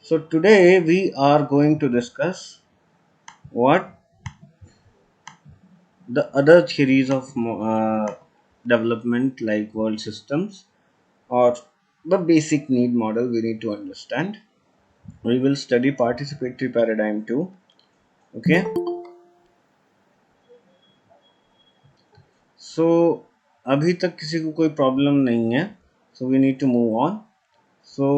So today we are going to discuss what the other theories of development like world systems or the basic need model we need to understand. We will study participatory paradigm too. Okay. So अभी तक किसी को कोई problem नहीं है. So we need to move on. So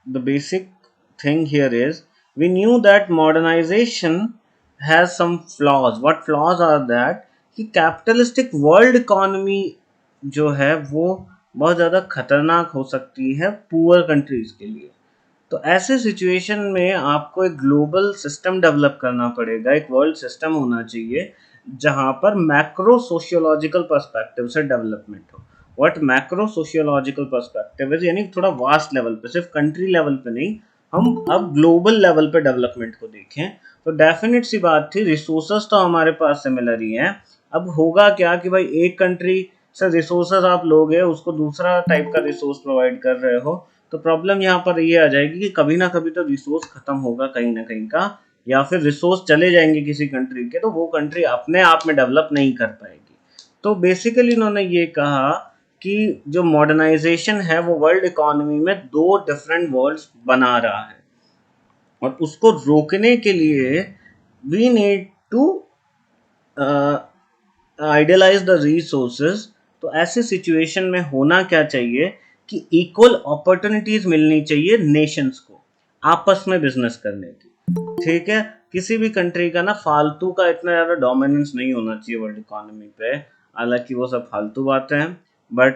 the basic thing here is we knew that modernization has some flaws. What flaws are that? कि capitalistic world economy जो है वो बहुत ज़्यादा खतरनाक हो सकती है पुअर कंट्रीज के लिए. तो ऐसे सिचुएशन में आपको एक ग्लोबल सिस्टम डेवलप करना पड़ेगा. एक वर्ल्ड सिस्टम होना चाहिए जहां पर मैक्रो सोशियोलॉजिकल पर्सपेक्टिव से डेवलपमेंट हो. व्हाट मैक्रो सोशियोलॉजिकल पर्सपेक्टिव है, यानी थोड़ा वास्ट लेवल पे, सिर्फ कंट्री लेवल पे नहीं, हम अब ग्लोबल लेवल पे डेवलपमेंट को देखें. तो डेफिनेट सी बात थी, रिसोर्सेज तो हमारे पास सिमिलर ही हैं. अब होगा क्या कि भाई एक कंट्री से रिसोर्सेज आप लोगे, उसको दूसरा टाइप का रिसोर्स प्रोवाइड कर रहे हो, तो प्रॉब्लम यहाँ पर ये आ जाएगी कि कभी ना कभी तो रिसोर्स खत्म होगा कहीं ना कहीं का, या फिर रिसोर्स चले जाएंगे किसी कंट्री के, तो वो कंट्री अपने आप में डेवलप नहीं कर पाएगी. तो बेसिकली इन्होंने ये कहा कि जो मॉडर्नाइजेशन है वो वर्ल्ड इकोनॉमी में दो डिफरेंट वर्ल्ड्स बना रहा है, और उसको रोकने के लिए we need to idealize the resources. तो ऐसे सिचुएशन में होना क्या चाहिए कि इक्वल अपॉर्चुनिटीज मिलनी चाहिए नेशंस को आपस में बिजनेस करने की. ठीक है, किसी भी कंट्री का ना फालतू का इतना ज़्यादा डोमिनेंस नहीं होना चाहिए वर्ल्ड इकोनॉमी पे. हालांकि वो सब फालतू बातें हैं, बट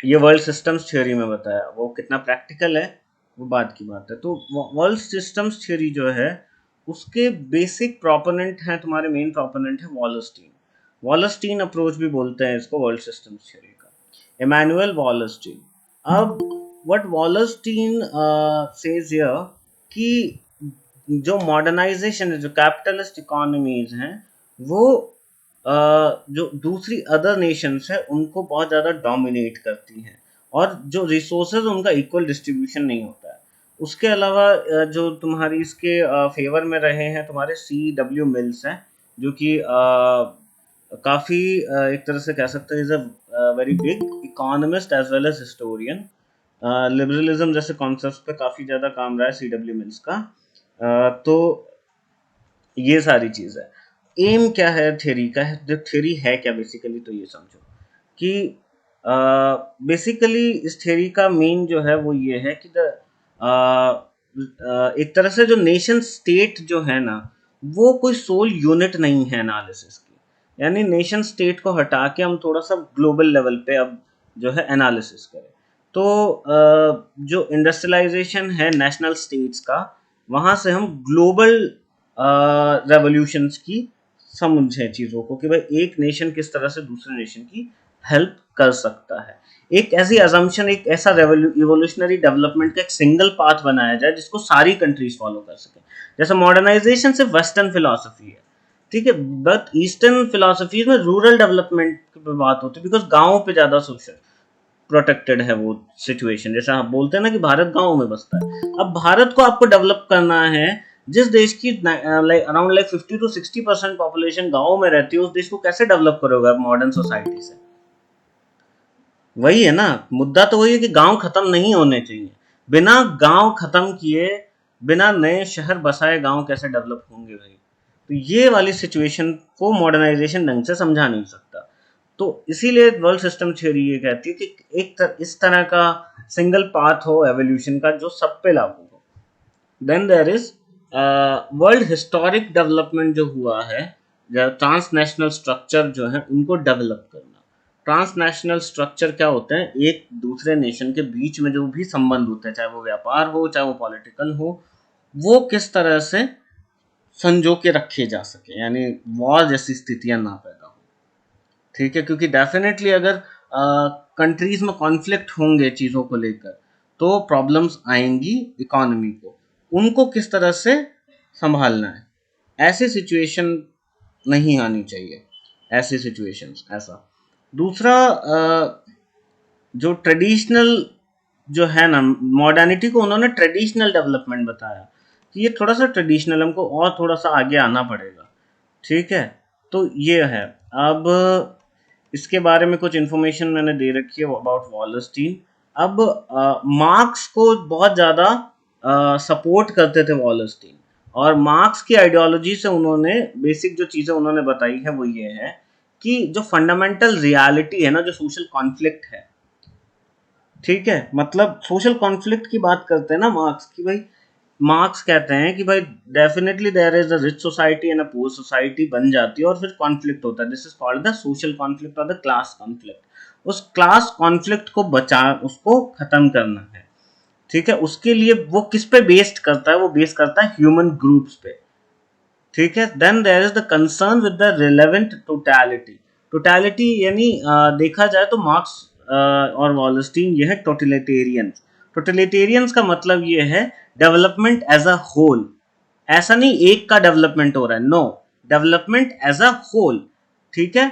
ये वर्ल्ड सिस्टम्स थ्योरी में बताया, वो कितना प्रैक्टिकल है वो बात की बात है. तो वर्ल्ड सिस्टम्स थ्योरी जो है उसके बेसिक प्रोपोनेंट हैं, तुम्हारे मेन प्रोपोनेंट है वॉलस्टीन. वॉलस्टीन अप्रोच भी बोलते हैं इसको वर्ल्ड सिस्टम्स थ्योरी का, इमैनुअल वॉलस्टीन. अब व्हाट वॉलस्टीन सेज हियर कि जो मॉडर्नाइजेशन है, जो कैपिटलिस्ट इकोनॉमीज हैं, वो जो दूसरी अदर नेशंस है उनको बहुत ज़्यादा डोमिनेट करती हैं, और जो रिसोर्सेज उनका इक्वल डिस्ट्रीब्यूशन नहीं होता है. उसके अलावा जो तुम्हारी इसके फेवर में रहे हैं तुम्हारे C.W. मिल्स हैं, जो कि काफ़ी एक तरह से कह सकते हैं is a very big economist as well as historian. Liberalism जैसे कॉन्सेप्ट पे काफ़ी ज़्यादा काम रहा है C.W. मिल्स का. तो ये सारी चीज़ है. एम क्या है थ्योरी का, है जो थ्योरी है क्या बेसिकली, तो ये समझो कि बेसिकली इस थ्योरी का मेन जो है वो ये है कि एक तरह से जो नेशन स्टेट जो है ना, वो कोई सोल यूनिट नहीं है एनालिसिस की. यानी नेशन स्टेट को हटा के हम थोड़ा सा ग्लोबल लेवल पे अब जो है एनालिसिस करें. तो जो इंडस्ट्रियलाइजेशन है नेशनल स्टेट्स का, वहाँ से हम ग्लोबल रेवोल्यूशंस की समझें चीज़ों को कि भाई एक नेशन किस तरह से दूसरे नेशन की हेल्प कर सकता है. एक ऐसी अजम्पशन, एक ऐसा इवोल्यूशनरी डेवलपमेंट का एक सिंगल पाथ बनाया जाए जिसको सारी कंट्रीज फॉलो कर सके. जैसे मॉडर्नाइजेशन सिर्फ वेस्टर्न फिलोसफी है, ठीक है, बट ईस्टर्न फिलोसफी में रूरल डेवलपमेंट की बात होती है, बिकॉज गाँव पे ज़्यादा सोशल प्रोटेक्टेड है वो सिचुएशन. जैसा आप बोलते हैं ना कि भारत गाँव में बसता है. अब भारत को आपको डेवलप करना है, जिस देश की अराउंड 50 to 60% पॉपुलेशन गाँव में रहती है, उस देश को कैसे डेवलप करोगे आप मॉडर्न सोसाइटी से. वही है ना मुद्दा, तो वही है कि गांव खत्म नहीं होने चाहिए. बिना गांव खत्म किए, बिना नए शहर बसाए गांव कैसे डेवलप होंगे भाई. तो ये वाली सिचुएशन को मॉडर्नाइजेशन ढंग से समझा नहीं सकता. तो इसीलिए वर्ल्ड सिस्टम थ्योरी ये कहती है कि इस तरह का सिंगल पाथ हो एवोल्यूशन का जो सब पे लागू हो. Then there is world historic development जो हुआ है, ट्रांसनेशनल स्ट्रक्चर जो है उनको डेवलप करना. ट्रांसनेशनल स्ट्रक्चर क्या होते हैं, एक दूसरे नेशन के बीच में जो भी संबंध होते हैं, चाहे वो व्यापार हो चाहे वो पॉलिटिकल हो, वो किस तरह से संजो के रखे जा सके, यानी वॉर जैसी स्थितियां ना पैदा हो. ठीक है, क्योंकि डेफिनेटली अगर कंट्रीज में कॉन्फ्लिक्ट होंगे चीज़ों को लेकर, तो प्रॉब्लम्स आएंगी इकोनॉमी को. उनको किस तरह से संभालना है, ऐसी सिचुएशन नहीं आनी चाहिए. ऐसी सिचुएशंस ऐसा. दूसरा जो ट्रेडिशनल जो है ना, मॉडर्निटी को उन्होंने ट्रेडिशनल डेवलपमेंट बताया कि ये थोड़ा सा ट्रेडिशनल, हमको और थोड़ा सा आगे आना पड़ेगा। ठीक है, तो ये है। अब इसके बारे में कुछ इन्फॉर्मेशन मैंने दे रखी है अबाउट वॉलस्टीन। अब मार्क्स को बहुत ज़्यादा सपोर्ट करते थे वॉलस्टीन, और मार्क्स की आइडियोलॉजी से उन्होंने बेसिक जो चीज़ें उन्होंने बताई है वो ये है कि जो फंडामेंटल रियलिटी है ना, जो सोशल कॉन्फ्लिक्ट है, ठीक है, मतलब सोशल कॉन्फ्लिक्ट की बात करते हैं ना मार्क्स की भाई। मार्क्स कहते हैं कि भाई definitely there is a rich society and a poor society बन जाती है, और फिर कॉन्फ्लिक्ट होता है। This is called the social conflict और द क्लास कॉन्फ्लिक्ट। उस क्लास कॉन्फ्लिक्ट को उसको खत्म करना है। ठीक है, उसके लिए वो किस पे बेस्ड करता है? वो बेस्ड करता है ह्यूमन ग्रुप्स पे। ठीक है, then there is the concern with the relevant totality. Totality यानी देखा जाए तो मार्क्स और वॉलस्टीन ये है टोटलिटेरियंस। टोटलिटेरियंस का मतलब ये है डेवलपमेंट एज अ होल। ऐसा नहीं एक का डेवलपमेंट हो रहा है, no, development as a whole. ठीक है,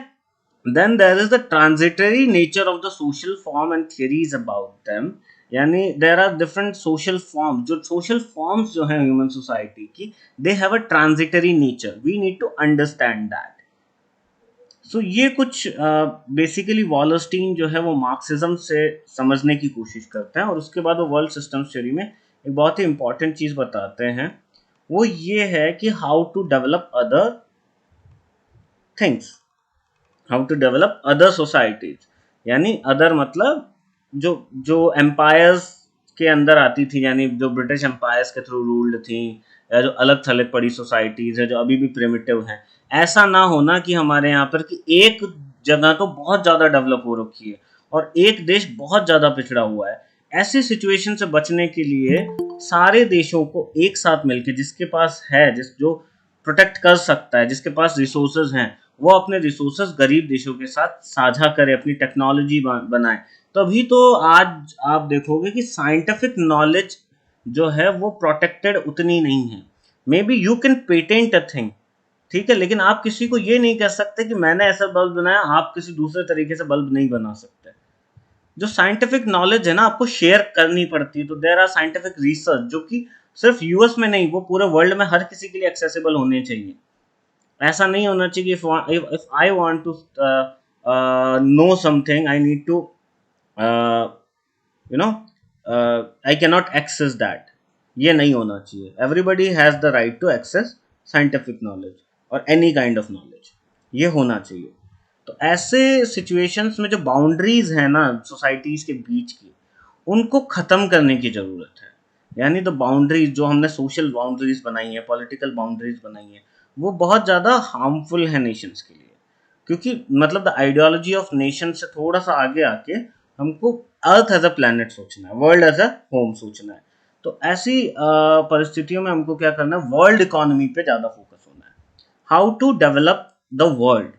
then there is the transitory nature of the social form and theories about them। यानी there are different social forms, जो social forms जो हैं human society की, they have a transitory nature, we need to understand that। so ये कुछ basically Wallerstein जो है वो मार्क्सिज्म से समझने की कोशिश करते हैं, और उसके बाद वो वर्ल्ड सिस्टम थ्योरी में एक बहुत ही इंपॉर्टेंट चीज बताते हैं। वो ये है कि how to develop other things, how to develop other societies. यानी अदर मतलब जो जो एम्पायर्स के अंदर आती थी, यानी जो ब्रिटिश एम्पायर्स के थ्रू रूल्ड थी, या जो अलग थलग पड़ी सोसाइटीज है जो अभी भी प्रिमिटिव हैं। ऐसा ना होना कि हमारे यहाँ पर कि एक जगह तो बहुत ज़्यादा डेवलप हो रखी है और एक देश बहुत ज़्यादा पिछड़ा हुआ है। ऐसी सिचुएशन से बचने के लिए सारे देशों को एक साथ मिलकर, जिसके पास है, जो प्रोटेक्ट कर सकता है, जिसके पास रिसोर्सेज हैं, वो अपने रिसोर्सेज गरीब देशों के साथ साझा करे, अपनी टेक्नोलॉजी बनाए। तभी तो आज आप देखोगे कि साइंटिफिक नॉलेज जो है वो प्रोटेक्टेड उतनी नहीं है। May be you can patent a thing, ठीक है, लेकिन आप किसी को ये नहीं कह सकते कि मैंने ऐसा बल्ब बनाया, आप किसी दूसरे तरीके से बल्ब नहीं बना सकते। जो साइंटिफिक नॉलेज है ना, आपको शेयर करनी पड़ती है। तो देयर आर साइंटिफिक रिसर्च जो कि सिर्फ यूएस में नहीं, वो पूरे वर्ल्ड में हर किसी के लिए एक्सेसिबल होने चाहिए। ऐसा नहीं होना चाहिए कि if I want to know something, I need to uh, you know I cannot access that। ये नहीं होना चाहिए। Everybody has the right to access scientific knowledge और any kind of knowledge, ये होना चाहिए। तो ऐसे सिचुएशंस में जो बाउंड्रीज है ना सोसाइटीज के बीच की, उनको खत्म करने की जरूरत है। यानी तो बाउंड्रीज जो हमने सोशल बाउंड्रीज बनाई है, पॉलिटिकल बाउंड्रीज बनाई है, वो बहुत ज़्यादा हार्मफुल है नेशंस के लिए। क्योंकि मतलब द आइडियोलॉजी ऑफ नेशन से थोड़ा सा आगे आके हमको अर्थ एज अ प्लैनेट सोचना है, वर्ल्ड एज अ होम सोचना है। तो ऐसी परिस्थितियों में हमको क्या करना है? वर्ल्ड इकोनॉमी पे ज़्यादा फोकस होना है। How to develop the world,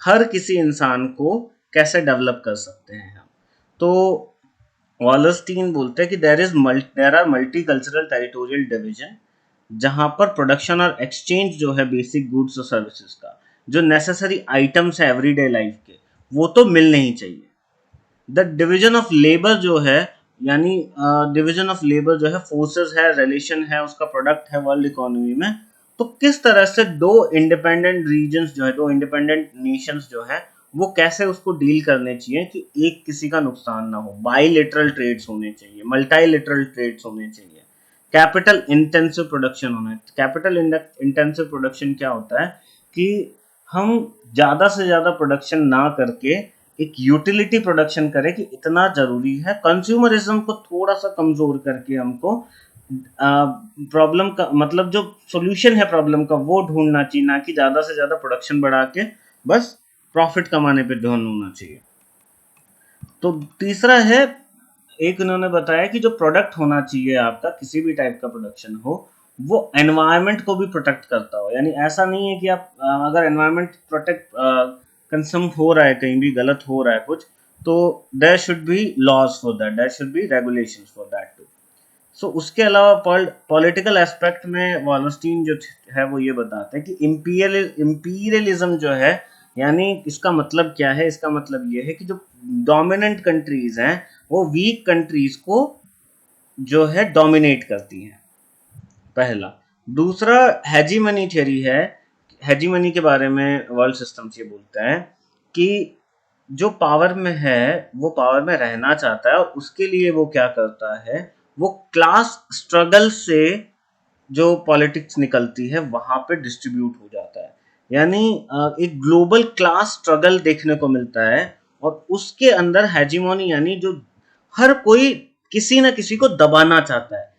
हर किसी इंसान को कैसे डेवलप कर सकते हैं हम। तो वॉलस्टीन बोलते हैं कि there are multi cultural territorial division, जहां पर प्रोडक्शन और एक्सचेंज जो है बेसिक गुड्स और सर्विसेज का, जो नेसेसरी आइटम्स है एवरीडे लाइफ के, वो तो मिल नहीं चाहिए। द डिवीजन ऑफ लेबर जो है, यानी डिवीजन ऑफ लेबर जो है फोर्सेस है, रिलेशन है, उसका प्रोडक्ट है वर्ल्ड इकोनॉमी में। तो किस तरह से दो इंडिपेंडेंट रीजन्स जो है, दो इंडिपेंडेंट नेशंस जो है, वो कैसे उसको डील करने चाहिए कि एक किसी का नुकसान ना हो। बाईलेटरल ट्रेड्स होने चाहिए, मल्टीलेटरल ट्रेड्स होने चाहिए, कैपिटल इंटेंसिव प्रोडक्शन होना है। कैपिटल इंटेंसिव प्रोडक्शन क्या होता है कि हम ज़्यादा से ज़्यादा प्रोडक्शन ना करके एक यूटिलिटी प्रोडक्शन करें कि इतना ज़रूरी है। कंज्यूमरिज्म को थोड़ा सा कमज़ोर करके हमको प्रॉब्लम का मतलब जो सॉल्यूशन है प्रॉब्लम का वो ढूंढना चाहिए, ना कि ज़्यादा से ज़्यादा प्रोडक्शन बढ़ा के बस प्रॉफिट कमाने पे ध्यान होना चाहिए। तो तीसरा है, एक इन्होंने बताया कि जो प्रोडक्ट होना चाहिए आपका, किसी भी टाइप का प्रोडक्शन हो, वो एनवायरनमेंट को भी प्रोटेक्ट करता हो। यानी ऐसा नहीं है कि आप अगर एनवायरनमेंट प्रोटेक्ट कंज्यूम हो रहा है, कहीं भी गलत हो रहा है कुछ, तो there should be laws for that, there should be regulations for that too. So उसके अलावा पॉलिटिकल एस्पेक्ट में वॉलस्टीन जो है वो ये बताते हैं कि इंपीरियलिज्म जो है यानी इसका मतलब क्या है, इसका मतलब ये है कि जो डोमिनेंट कंट्रीज हैं वो वीक कंट्रीज को जो है डोमिनेट करती हैं, पहला। दूसरा हेजीमनी थ्योरी है। हेजीमनी के बारे में वर्ल्ड सिस्टम्स ये बोलता है कि जो पावर में है वो पावर में रहना चाहता है, और उसके लिए वो क्या करता है, वो क्लास स्ट्रगल से जो पॉलिटिक्स निकलती है वहां पे डिस्ट्रीब्यूट हो जाता है। यानी एक ग्लोबल क्लास स्ट्रगल देखने को मिलता है, और उसके अंदर हेजीमोनी यानी जो हर कोई किसी ना किसी को दबाना चाहता है,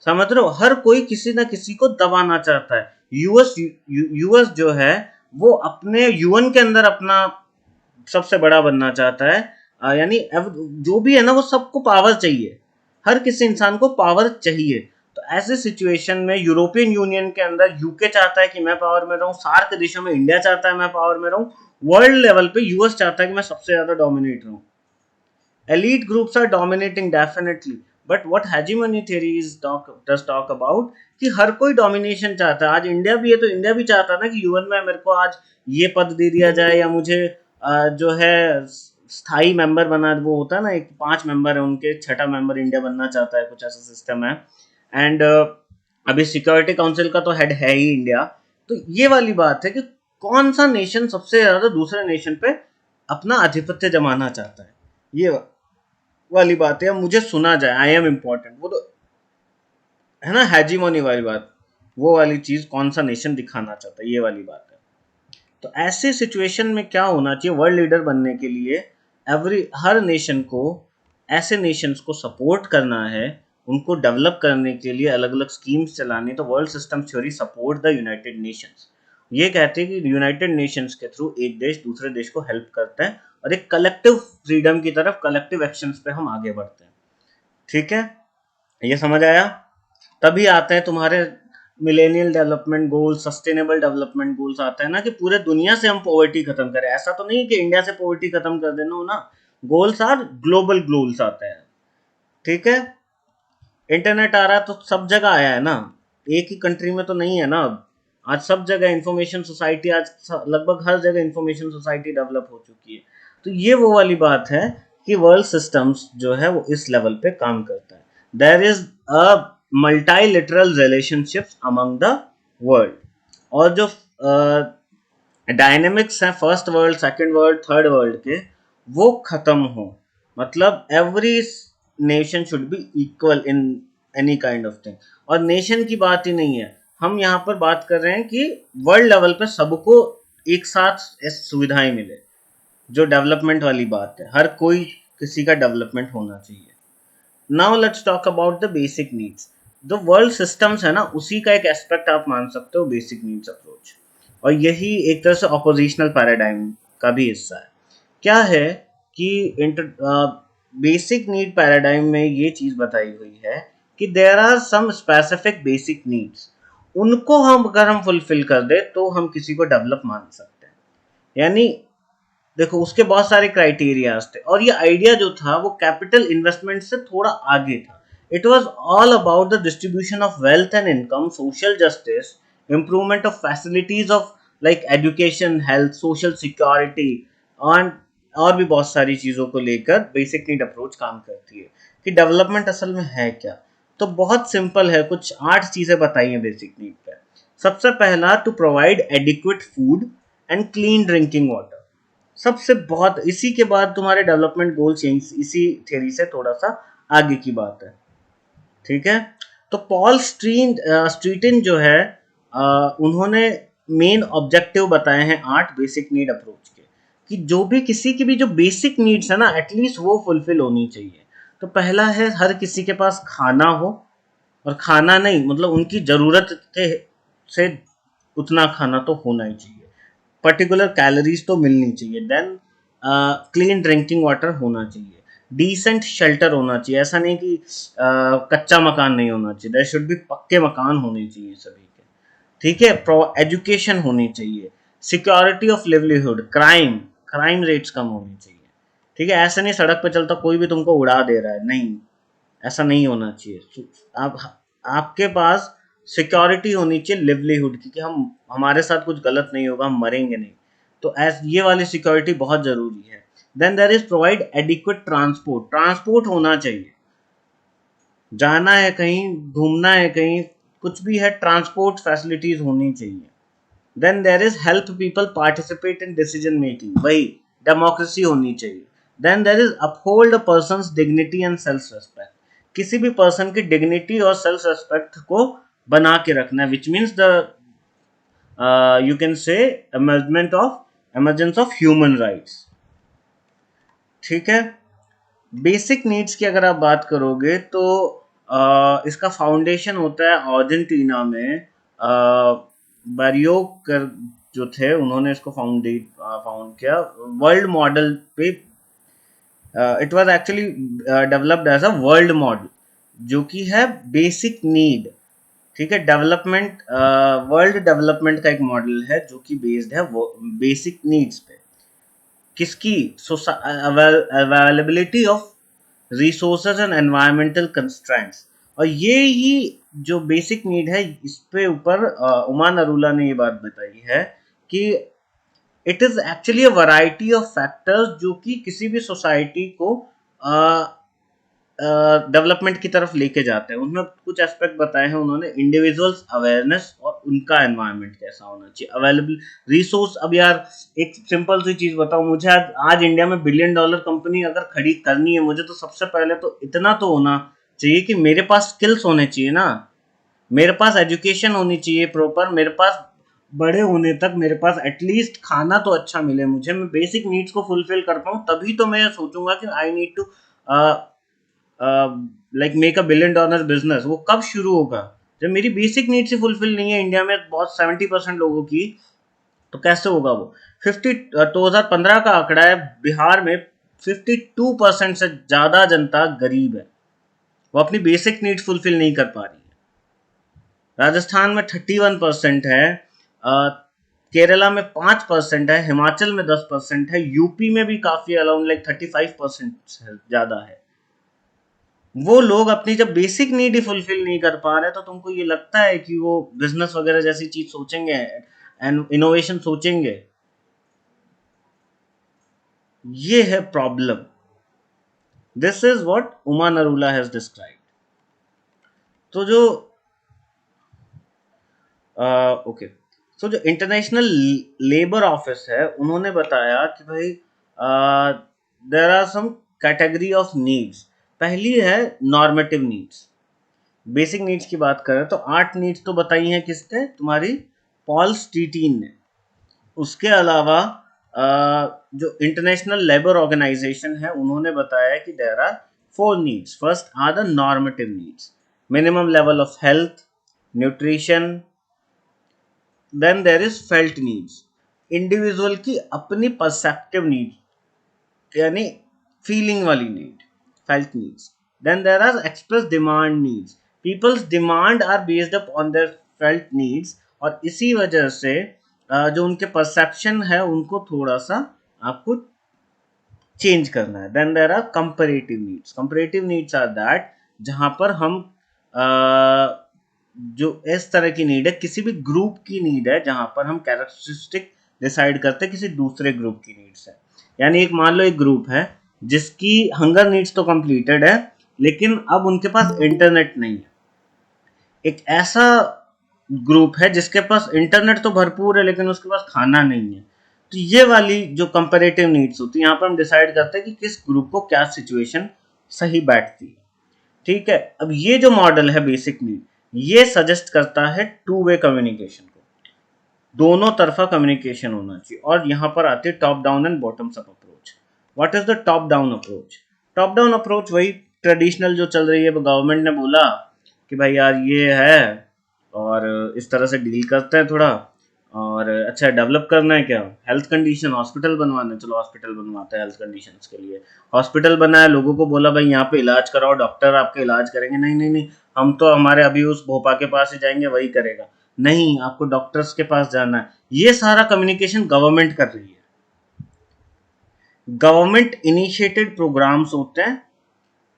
समझ रहे हो, हर कोई किसी ना किसी को दबाना चाहता है। यूएस जो है वो अपने यूएन के अंदर अपना सबसे बड़ा बनना चाहता है। यानी जो भी है ना वो सबको पावर चाहिए, हर किसी इंसान को पावर चाहिए। तो ऐसे सिचुएशन में यूरोपियन यूनियन के अंदर यूके चाहता है कि मैं पावर में रहूं, सार्क देशों में इंडिया चाहता है मैं पावर में रहूं, वर्ल्ड लेवल पे यूएस चाहता है कि मैं सबसे ज्यादा डोमिनेट रहूं। Elite groups are dominating definitely, but what hegemony theory does talk about कि हर कोई डोमिनेशन चाहता है। आज इंडिया भी है तो इंडिया भी चाहता है ना कि यूएन में मेरे को आज ये पद दे दिया जाए, या मुझे जो है स्थाई मेंबर बना, वो होता है ना एक 5 मेंबर है उनके 6ठा मेंबर इंडिया बनना चाहता है, कुछ ऐसा सिस्टम है। एंड अभी सिक्योरिटी काउंसिल का तो हेड है ही इंडिया। तो ये वाली बात है कि कौन सा नेशन सबसे ज्यादा दूसरे नेशन पे अपना आधिपत्य जमाना चाहता है, ये वाली बात है। मुझे सुना जाए, आई एम इम्पोर्टेंट, वो तो है ना हेजीमोनी वाली बात, वो वाली चीज कौन सा नेशन दिखाना चाहता है, ये वाली बात है। तो ऐसे सिचुएशन में क्या होना चाहिए, वर्ल्ड लीडर बनने के लिए हर नेशन को, ऐसे नेशंस को सपोर्ट करना है, उनको डेवलप करने के लिए अलग अलग स्कीम्स चलानी। तो world system theory support the United Nations, ये कहते हैं कि यूनाइटेड नेशंस के थ्रू एक देश दूसरे देश को हेल्प करता है, और एक कलेक्टिव फ्रीडम की तरफ, कलेक्टिव एक्शंस पे हम आगे बढ़ते हैं। ठीक है, ये समझ आया। तभी आते हैं तुम्हारे millennial development goals, sustainable development goals आते हैं ना, कि पूरे दुनिया से हम पॉवर्टी खत्म करें। ऐसा तो नहीं कि इंडिया से पॉवर्टी खत्म कर देना हो ना, गोल्स आर ग्लोबल गोल्स आते हैं। ठीक है, इंटरनेट आ रहा है तो सब जगह आया है ना, एक ही कंट्री में तो नहीं है ना। आज सब जगह इंफॉर्मेशन सोसाइटी, आज लगभग हर जगह इंफॉर्मेशन सोसाइटी डेवलप हो चुकी है। तो ये वो वाली बात है कि वर्ल्ड सिस्टम्स जो है वो इस लेवल पे काम करता है। There is a multilateral relationships among the world, और जो डायनेमिक्स हैं first world, second world, third world के, वो खत्म हो। मतलब every nation should be equal in any kind of thing. और नेशन की बात ही नहीं है, हम यहाँ पर बात कर रहे हैं कि वर्ल्ड लेवल पे सबको एक साथ सुविधाएं मिले, जो डेवलपमेंट वाली बात है, हर कोई किसी का डेवलपमेंट होना चाहिए। Now let's talk about the basic needs. जो वर्ल्ड सिस्टम्स है ना, उसी का एक एस्पेक्ट आप मान सकते हो बेसिक नीड्स अप्रोच, और यही एक तरह से ऑपोजिशनल पैराडाइम का भी हिस्सा है। क्या है कि बेसिक नीड पैराडाइम में ये चीज बताई हुई है कि there are some specific basic needs, उनको हम अगर हम फुलफिल कर दे तो हम किसी को डेवलप मान सकते हैं। यानी देखो उसके बहुत सारे क्राइटेरियाज थे, और ये आइडिया जो था वो कैपिटल इन्वेस्टमेंट से थोड़ा आगे था। It was all about the distribution of wealth and income, social justice, improvement of facilities of like education, health, social security, और भी बहुत सारी चीजों को लेकर बेसिक नीड अप्रोच काम करती है। कि डेवलपमेंट असल में है क्या, तो बहुत सिंपल है, कुछ 8 चीजें बताई हैं बेसिक नीड पे। सबसे पहला, to provide adequate food and clean drinking water. सबसे बहुत, इसी के बाद तुम्हारे डेवलपमेंट गोल्स इसी थ्योरी से थोड़ा सा आगे की बात है। ठीक है, तो पॉल स्ट्रीटिन जो है उन्होंने मेन ऑब्जेक्टिव बताए हैं 8 बेसिक नीड अप्रोच के, कि जो भी किसी की भी जो बेसिक नीड्स है ना, एटलीस्ट वो फुलफिल होनी चाहिए। तो पहला है हर किसी के पास खाना हो, और खाना नहीं मतलब उनकी जरूरत के से उतना खाना तो होना ही चाहिए, पर्टिकुलर कैलोरीज तो मिलनी चाहिए। देन क्लीन ड्रिंकिंग वाटर होना चाहिए, डिसेंट शेल्टर होना चाहिए, ऐसा नहीं कि कच्चा मकान नहीं होना चाहिए, देयर शुड बी पक्के मकान होने चाहिए सभी के। ठीक है, एजुकेशन होनी चाहिए, security of livelihood, crime rates कम होनी चाहिए। ठीक है, ऐसा नहीं सड़क पे चलता कोई भी तुमको उड़ा दे रहा है, नहीं, ऐसा नहीं होना चाहिए। आप आपके पास सिक्योरिटी होनी चाहिए लिवलीहुड की, कि हम हमारे साथ कुछ गलत नहीं होगा, हम मरेंगे नहीं। तो ये वाली सिक्योरिटी बहुत जरूरी है। Then there is provide adequate transport, transport होना चाहिए, जाना है कहीं, घूमना है कहीं, कुछ भी है, ट्रांसपोर्ट फैसिलिटीज होनी चाहिए। Then there is help people participate in decision making, वही डेमोक्रेसी होनी चाहिए। Then there is uphold a person's dignity and self respect, किसी भी पर्सन की डिग्निटी और सेल्फ रेस्पेक्ट को बना के रखना है, which means the you can से emergence ऑफ ह्यूमन राइट्स। ठीक है, बेसिक नीड्स की अगर आप बात करोगे तो इसका फाउंडेशन होता है अर्जेंटीना में, बैरियो कर जो थे उन्होंने इसको फाउंड किया वर्ल्ड मॉडल पे। It was actually developed as a world model, जो कि है बेसिक नीड। ठीक है, डेवलपमेंट वर्ल्ड डेवलपमेंट का एक मॉडल है जो कि बेस्ड है बेसिक नीड्स पे। किसकी? Availability of resources and environmental constraints. और ये ही जो बेसिक नीड है, इस पे ऊपर उमा नरूला ने ये बात बताई है कि it is actually a variety of factors जो कि किसी भी सोसाइटी को डेवलपमेंट की तरफ लेके जाते हैं। उनमें कुछ एस्पेक्ट बताए हैं उन्होंने, इंडिविजुअल्स अवेयरनेस और उनका एनवायरनमेंट कैसा होना चाहिए, अवेलेबल रिसोर्स। अब यार एक सिंपल सी चीज बताओ, मुझे आज इंडिया में $1 बिलियन कंपनी अगर खड़ी करनी है, मुझे तो सबसे पहले तो इतना तो होना चाहिए कि मेरे पास स्किल्स होने चाहिए ना, मेरे पास एजुकेशन होनी चाहिए प्रॉपर, मेरे पास बड़े होने तक मेरे पास एटलीस्ट खाना तो अच्छा मिले मुझे, मैं बेसिक नीड्स को फुलफिल कर पाऊँ, तभी तो मैं सोचूंगा कि I need to like make a $1 billion business. वो कब शुरू होगा? जब मेरी बेसिक नीड्स ही फुलफिल नहीं है इंडिया में बहुत 70% लोगों की, तो कैसे होगा वो? 2015 का आंकड़ा है, बिहार में 52% से ज्यादा जनता गरीब है, वो अपनी बेसिक नीड्स फुलफिल नहीं कर पा रही है। राजस्थान में 31% है, केरला में 5% है, हिमाचल में 10% है, यूपी में भी काफी अराउंड लाइक 35% ज्यादा है। वो लोग अपनी जब बेसिक नीड ही फुलफिल नहीं कर पा रहे, तो तुमको ये लगता है कि वो बिजनेस वगैरह जैसी चीज सोचेंगे एंड इनोवेशन सोचेंगे? ये है problem. This is what Uma Narula has describe. तो जो ओके, तो जो इंटरनेशनल लेबर ऑफिस है उन्होंने बताया कि भाई there are some category of needs. पहली है नॉर्मेटिव नीड्स। बेसिक नीड्स की बात करें तो 8 नीड्स तो बताई हैं किसने? तुम्हारी पॉल स्टीटीन ने। उसके अलावा जो इंटरनेशनल लेबर ऑर्गेनाइजेशन है उन्होंने बताया कि there are 4 needs. First are the normative needs, minimum level of health, nutrition. Then there is felt needs, individual की अपनी परसेप्टिव नीड, यानी फीलिंग वाली need, felt needs. Then there are express demand needs, people's demand are based up on their felt needs, और इसी वजह से जो उनके परसेप्शन है उनको थोड़ा सा आपको चेंज करना है। Then there are comparative needs, comparative needs are that जहां पर हम जो इस तरह की नीड है, किसी भी ग्रुप की नीड है, जहां पर हम कैरेक्टरिस्टिक डिसाइड करते हैं किसी दूसरे ग्रुप की नीड्स है। यानी एक मान लो एक ग्रुप है जिसकी हंगर नीड्स तो कंप्लीटेड है, लेकिन अब उनके पास इंटरनेट नहीं है। एक ऐसा ग्रुप है जिसके पास इंटरनेट तो भरपूर है लेकिन उसके पास खाना नहीं है। तो ये वाली जो कंपैरेटिव नीड्स होती है, यहाँ पर हम डिसाइड करते हैं कि किस ग्रुप को क्या सिचुएशन सही बैठती है। ठीक है, अब ये जो मॉडल है बेसिक नीड, ये सजेस्ट करता है टू वे कम्युनिकेशन को, दोनों तरफा कम्युनिकेशन होना चाहिए। और यहाँ पर आती है top down and bottoms up approach. What is the top down approach? Top down approach वही ट्रेडिशनल जो चल रही है, गवर्नमेंट ने बोला कि भाई यार ये है और इस तरह से डील करते हैं थोड़ा, और अच्छा डेवलप करना है क्या, हेल्थ कंडीशन, हॉस्पिटल बनवाना है, चलो हॉस्पिटल बनवाते हैं हेल्थ कंडीशंस के लिए। हॉस्पिटल बनाया, लोगों को बोला भाई यहाँ पे इलाज कराओ, डॉक्टर आपके इलाज करेंगे। नहीं नहीं नहीं, हम तो हमारे अभी उस भोपा के पास ही जाएंगे, वही करेगा। नहीं, आपको डॉक्टर्स के पास जाना है। ये सारा कम्युनिकेशन गवर्नमेंट कर रही है। गवर्नमेंट इनिशिएटेड प्रोग्राम्स होते हैं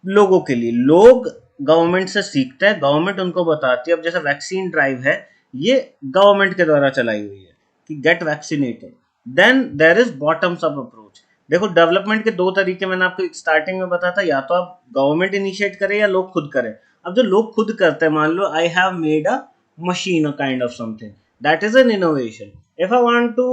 लोगों के लिए, लोग गवर्नमेंट से सीखते हैं, गवर्नमेंट उनको बताती है। अब जैसे वैक्सीन ड्राइव है, ये गवर्नमेंट के द्वारा चलाई हुई है कि get vaccinated. Then there is bottoms up approach. देखो डेवलपमेंट के दो तरीके मैंने आपको स्टार्टिंग में बताया था, या तो आप गवर्नमेंट इनिशिएट करे या लोग खुद करें। अब जो लोग खुद करते हैं, मान लो I have made a machine, a kind of something, that is an innovation. If I want to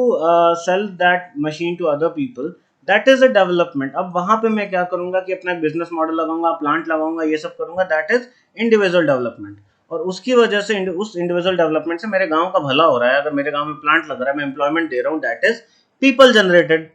sell that machine to other people, that is a development. अब वहां पे मैं क्या करूंगा कि अपना बिजनेस मॉडल लगाऊंगा, प्लांट लगाऊंगा, ये सब करूंगा, दैट इज इंडिविजुअल डेवलपमेंट। और उसकी वजह से उस इंडिविजुअल डेवलपमेंट से मेरे गांव का भला हो रहा है। अगर मेरे गांव में प्लांट लग रहा है, मैं एम्प्लॉयमेंट दे रहा हूँ, that is people generated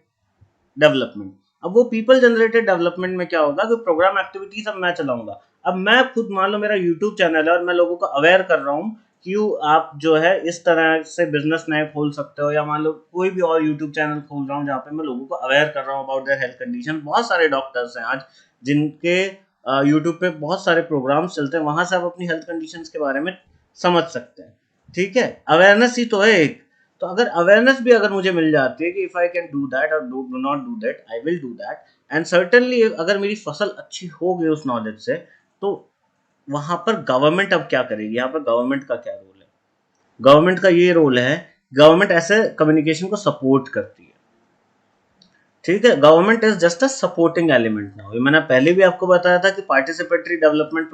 development. अब वो पीपल जनरेटेड डेवलपमेंट में क्या होगा कि प्रोग्राम एक्टिविटीज अब मैं चलाऊंगा। अब मैं खुद मान लो मेरा यूट्यूब चैनल है और मैं लोगों को अवेयर कर रहा हूँ कि आप जो है इस तरह से बिजनेस नए खोल सकते हो, या मान लो कोई भी और यूट्यूब चैनल खोल रहा हूँ जहाँ पे मैं लोगों को अवेयर कर रहा हूँ अबाउट देयर हेल्थ कंडीशन। बहुत सारे डॉक्टर्स हैं आज जिनके यूट्यूब पे बहुत सारे प्रोग्राम्स चलते हैं, वहां से आप अपनी हेल्थ कंडीशंस के बारे में समझ सकते हैं। ठीक है, अवेयरनेस ही तो है एक। तो अगर अवेयरनेस भी अगर मुझे मिल जाती है कि if I can do that और do not do that, I will do that. And certainly अगर मेरी फसल अच्छी हो गई उस नॉलेज से, तो वहां पर गवर्नमेंट अब क्या करेगी? यहाँ पर गवर्नमेंट का क्या रोल है? गवर्नमेंट का ये रोल है, गवर्नमेंट ऐसे कम्युनिकेशन को सपोर्ट करती है। ठीक है, government is just a supporting element now. ये मैंने पहले भी आपको बताया था कि पार्टिसिपेटरी डेवलपमेंट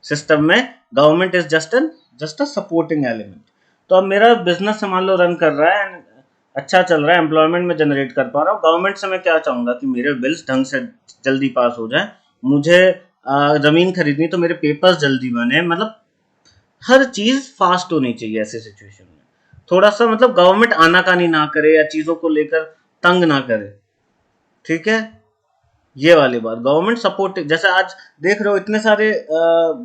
सिस्टम में government is just a supporting element. तो अब मेरा बिजनेस से मान लो रन कर रहा है, अच्छा चल रहा है, एम्प्लॉयमेंट में जनरेट कर पा रहा हूँ। गवर्नमेंट से मैं क्या चाहूंगा कि मेरे बिल्स ढंग से जल्दी पास हो जाए, मुझे जमीन खरीदनी तो मेरे पेपर्स जल्दी बने, मतलब हर चीज फास्ट होनी चाहिए ऐसे सिचुएशन में। थोड़ा सा मतलब गवर्नमेंट आनाकानी ना करे या चीजों को लेकर तंग ना करे। ठीक है, ये वाली बात गवर्नमेंट सपोर्ट। जैसे आज देख रहे हो इतने सारे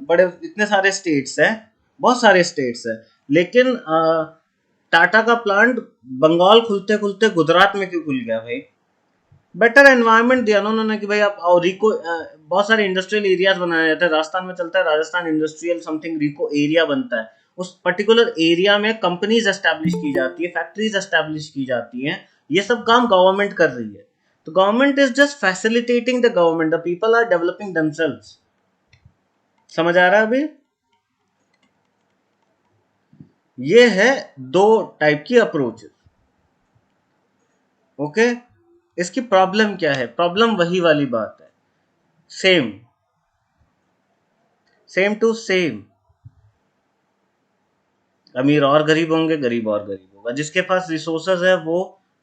बड़े इतने सारे स्टेट्स हैं, बहुत सारे स्टेट्स हैं, लेकिन टाटा का प्लांट बंगाल खुलते खुलते गुजरात में क्यों खुल गया भाई? बेटर एनवायरनमेंट दिया ना उन्होंने कि भाई आप, और रिको बहुत सारे इंडस्ट्रियल एरियाज बनाए जाते हैं। राजस्थान में चलता है राजस्थान इंडस्ट्रियल समथिंग रिको एरिया बनता है। उस पर्टिकुलर एरिया में कंपनीज एस्टैब्लिश की जाती है, फैक्ट्रीज एस्टैब्लिश की जाती हैं। ये सब काम गवर्नमेंट कर रही है। तो government is just facilitating the government, the people are developing themselves. समझ आ रहा है अभी? ये है दो टाइप की अप्रोच। ओके, इसकी प्रॉब्लम क्या है? प्रॉब्लम वही वाली बात है, सेम सेम टू सेम। अमीर और गरीब होंगे, गरीब और गरीब होगा। जिसके पास रिसोर्सेज है वो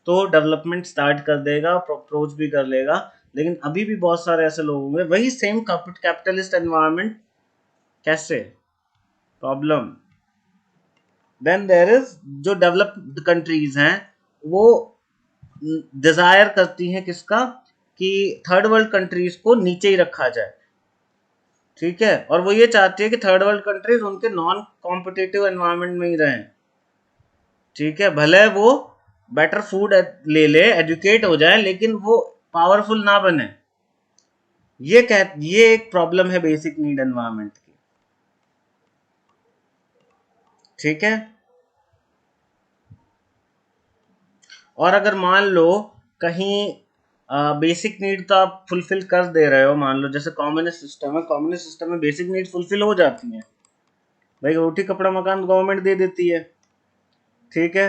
तो डेवलपमेंट स्टार्ट कर देगा, अप्रोच भी कर लेगा। लेकिन अभी भी बहुत सारे ऐसे लोग होंगे, वही सेम कैपिटलिस्ट एनवायरनमेंट। कैसे? प्रॉब्लम। देन देयर इज, जो डेवलप्ड कंट्रीज हैं वो डिजायर करती हैं किसका? कि थर्ड वर्ल्ड कंट्रीज को नीचे ही रखा जाए। ठीक है, और वो ये चाहती है कि थर्ड वर्ल्ड कंट्रीज उनके नॉन कॉम्पिटिटिव एनवायरनमेंट में ही रहें। ठीक है, भले वो बेटर फूड ले ले, एजुकेट हो जाए, लेकिन वो पावरफुल ना बने। ये एक प्रॉब्लम है बेसिक नीड एनवायरनमेंट की। ठीक है, और अगर मान लो कहीं बेसिक नीड तो आप फुलफिल कर दे रहे हो, मान लो जैसे कम्युनिस्ट सिस्टम है, कम्युनिस्ट सिस्टम में बेसिक नीड फुलफिल हो जाती हैं भाई, रोटी कपड़ा मकान गवर्नमेंट दे देती है। ठीक है,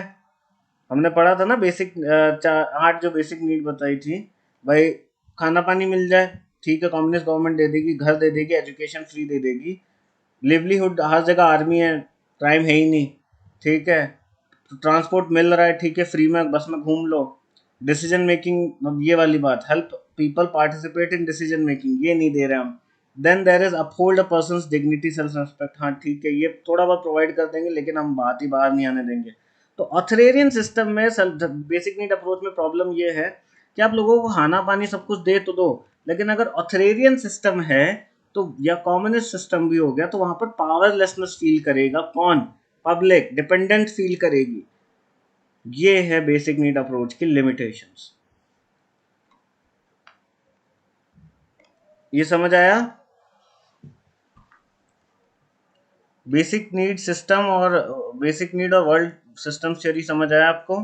हमने पढ़ा था ना बेसिक 8 जो बेसिक नीड बताई थी भाई। खाना पानी मिल जाए, ठीक है, कम्युनिस्ट गवर्नमेंट दे देगी, घर दे देगी, एजुकेशन फ्री दे देगी, लिवलीहुड हर जगह, आर्मी है, क्राइम है ही नहीं। ठीक है, तो ट्रांसपोर्ट मिल रहा है, ठीक है, फ्री में बस में घूम लो। डिसीजन मेकिंग, ये वाली बात, help people participate in decision making, ये नहीं दे रहे हम। Then there is uphold a person dignity self respect, हाँ ठीक है, ये थोड़ा बहुत प्रोवाइड कर देंगे लेकिन हम बात ही बाहर नहीं आने देंगे। तो ऑथरेरियन सिस्टम में बेसिक नीड अप्रोच में प्रॉब्लम ये है कि आप लोगों को खाना पानी सब कुछ दे तो दो, लेकिन अगर ऑथरेरियन सिस्टम है तो, या कम्युनिस्ट सिस्टम भी हो गया, तो वहां पर पावरलेसनेस फील करेगा कौन? पब्लिक डिपेंडेंट फील करेगी। ये है बेसिक नीड अप्रोच की लिमिटेशंस। ये समझ आया? बेसिक नीड सिस्टम और बेसिक नीड और वर्ल्ड सिस्टम थ्योरी समझ आया आपको?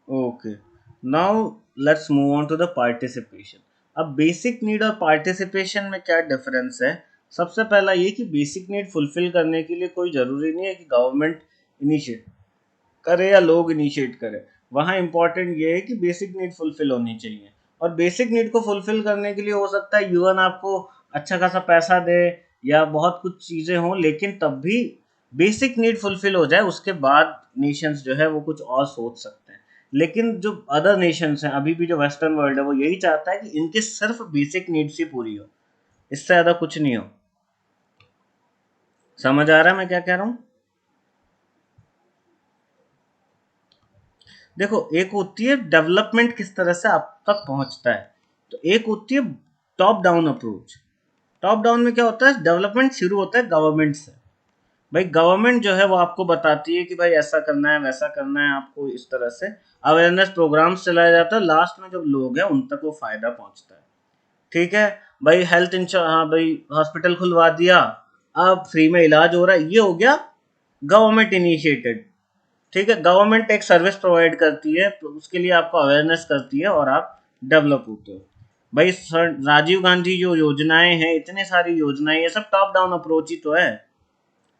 Okay, now let's move on to the participation. अब बेसिक नीड और पार्टिसिपेशन में क्या डिफरेंस है? सबसे पहला ये कि बेसिक नीड फुलफिल करने के लिए कोई ज़रूरी नहीं है कि गवर्नमेंट इनिशिएट करे या लोग इनिशिएट करें। वहाँ इम्पोर्टेंट ये है कि बेसिक नीड फुलफिल होनी चाहिए, और बेसिक नीड को फुलफिल करने के लिए हो सकता है यूएन आपको अच्छा खासा पैसा दे या बहुत कुछ चीज़ें हों, लेकिन तब भी बेसिक नीड फुलफिल हो जाए उसके बाद नेशंस जो है वो कुछ और सोच सकते हैं। लेकिन जो अदर नेशंस हैं, अभी भी जो वेस्टर्न वर्ल्ड है, वो यही चाहता है कि इनके सिर्फ बेसिक नीड्स ही पूरी हो, इससे ज़्यादा कुछ नहीं हो। समझ आ रहा है मैं क्या कह रहा हूँ? देखो, एक होती है डेवलपमेंट किस तरह से आप तक पहुंचता है, तो एक होती है top down approach. Top down में क्या होता है? डेवलपमेंट शुरू होता है गवर्नमेंट से। भाई गवर्नमेंट जो है वो आपको बताती है कि भाई ऐसा करना है, वैसा करना है, आपको इस तरह से अवेयरनेस प्रोग्राम्स चलाया जाता है। लास्ट में जब लोग हैं उन तक वो फायदा पहुंचता है। ठीक है भाई, हेल्थ इंश्योरेंस, हाँ भाई हॉस्पिटल खुलवा दिया, अब फ्री में इलाज हो रहा है, ये हो गया गवर्नमेंट इनिशिएटेड। ठीक है, गवर्नमेंट एक सर्विस प्रोवाइड करती है, तो उसके लिए आपको अवेयरनेस करती है और आप डेवलप होते हो। भाई सर राजीव गांधी जो योजनाएं हैं, इतने सारी योजनाएं, ये सब टॉप डाउन अप्रोच ही तो है।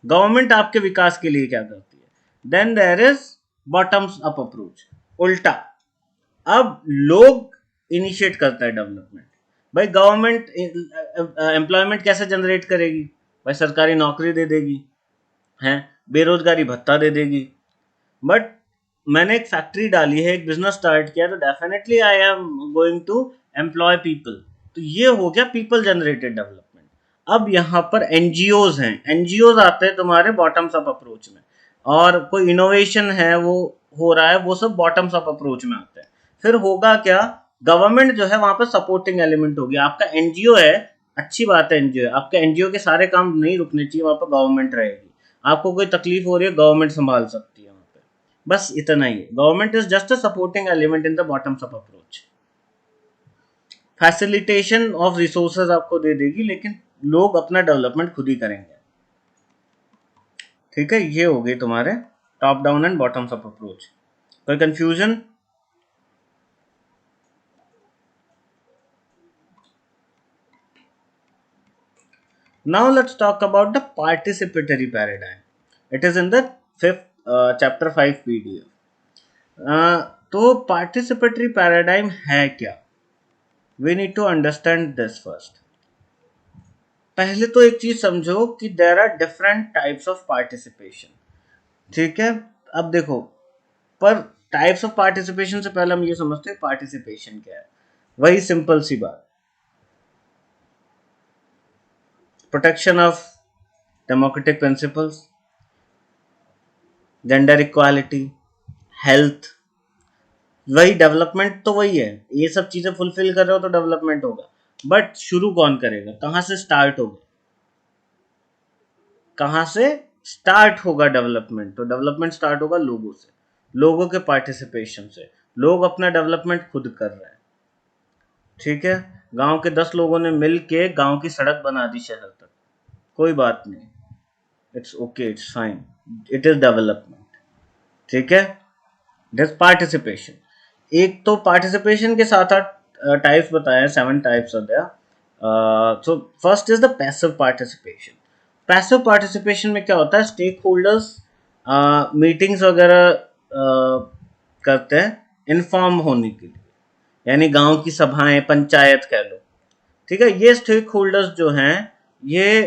गवर्नमेंट आपके विकास के लिए क्या करती है? Then there is bottoms up approach, उल्टा। अब लोग इनिशिएट करता है डेवलपमेंट। भाई गवर्नमेंट एम्प्लॉयमेंट कैसे जनरेट करेगी? भाई सरकारी नौकरी दे देगी, हैं, बेरोजगारी भत्ता दे देगी। बट मैंने एक फैक्ट्री डाली है, एक बिजनेस स्टार्ट किया, तो definitely I am going to employ people. तो ये हो गया पीपल जनरेटेड डेवलपमेंट। अब यहाँ पर एनजीओज हैं, एनजीओज आते हैं तुम्हारे बॉटम्स अप अप्रोच में, और कोई इनोवेशन है वो हो रहा है, वो सब बॉटम्स अप अप्रोच में आते हैं। फिर होगा क्या? गवर्नमेंट जो है वहां पर सपोर्टिंग एलिमेंट होगी। आपका एनजीओ है, अच्छी बात है, एनजीओ है, आपके एनजीओ के सारे काम नहीं रुकने चाहिए, वहां पर गवर्नमेंट रहेगी। आपको कोई तकलीफ हो रही है, गवर्नमेंट संभाल सकती है वहां पे। बस इतना ही है, government is just a supporting element in the bottoms up approach. Facilitation of resources आपको दे देगी, लेकिन लोग अपना डेवलपमेंट खुद ही करेंगे। ठीक है, ये हो गए तुम्हारे top down and bottoms up approach. कोई confusion? Now let's talk about the participatory paradigm. It is in the fifth chapter 5 PDF. तो participatory paradigm है क्या? We need to understand this first. पहले तो एक चीज समझो कि there are different types of participation. ठीक है, अब देखो, पर टाइप्स ऑफ पार्टिसिपेशन से पहले हम ये समझते हैं पार्टिसिपेशन क्या है। वही सिंपल सी बात, protection of democratic principles, gender equality, health. वही डेवलपमेंट तो वही है, ये सब चीजें फुलफिल कर रहे हो तो डेवलपमेंट होगा। बट शुरू कौन करेगा? कहाँ से स्टार्ट होगा? कहाँ से स्टार्ट होगा डेवलपमेंट? तो डेवलपमेंट स्टार्ट होगा लोगों से, लोगों के पार्टिसिपेशन से। लोग अपना डेवलपमेंट खुद कर रहे हैं। ठीक है, गांव के 10 लोगों ने मिल के गांव की सड़क बना दी शहर तक, कोई बात नहीं, it's okay, it's fine, it is development. ठीक है, दिस पार्टिसिपेशन। एक तो पार्टिसिपेशन के साथ साथ टाइप्स बताया, 7 types are there. So first is the passive participation. Passive participation में क्या होता है? स्टेक होल्डर्स मीटिंग्स वगैरह करते हैं इन्फॉर्म होने के लिए, यानी गांव की सभाएं, पंचायत कह लो। ठीक है, ये स्टेक होल्डर्स जो हैं ये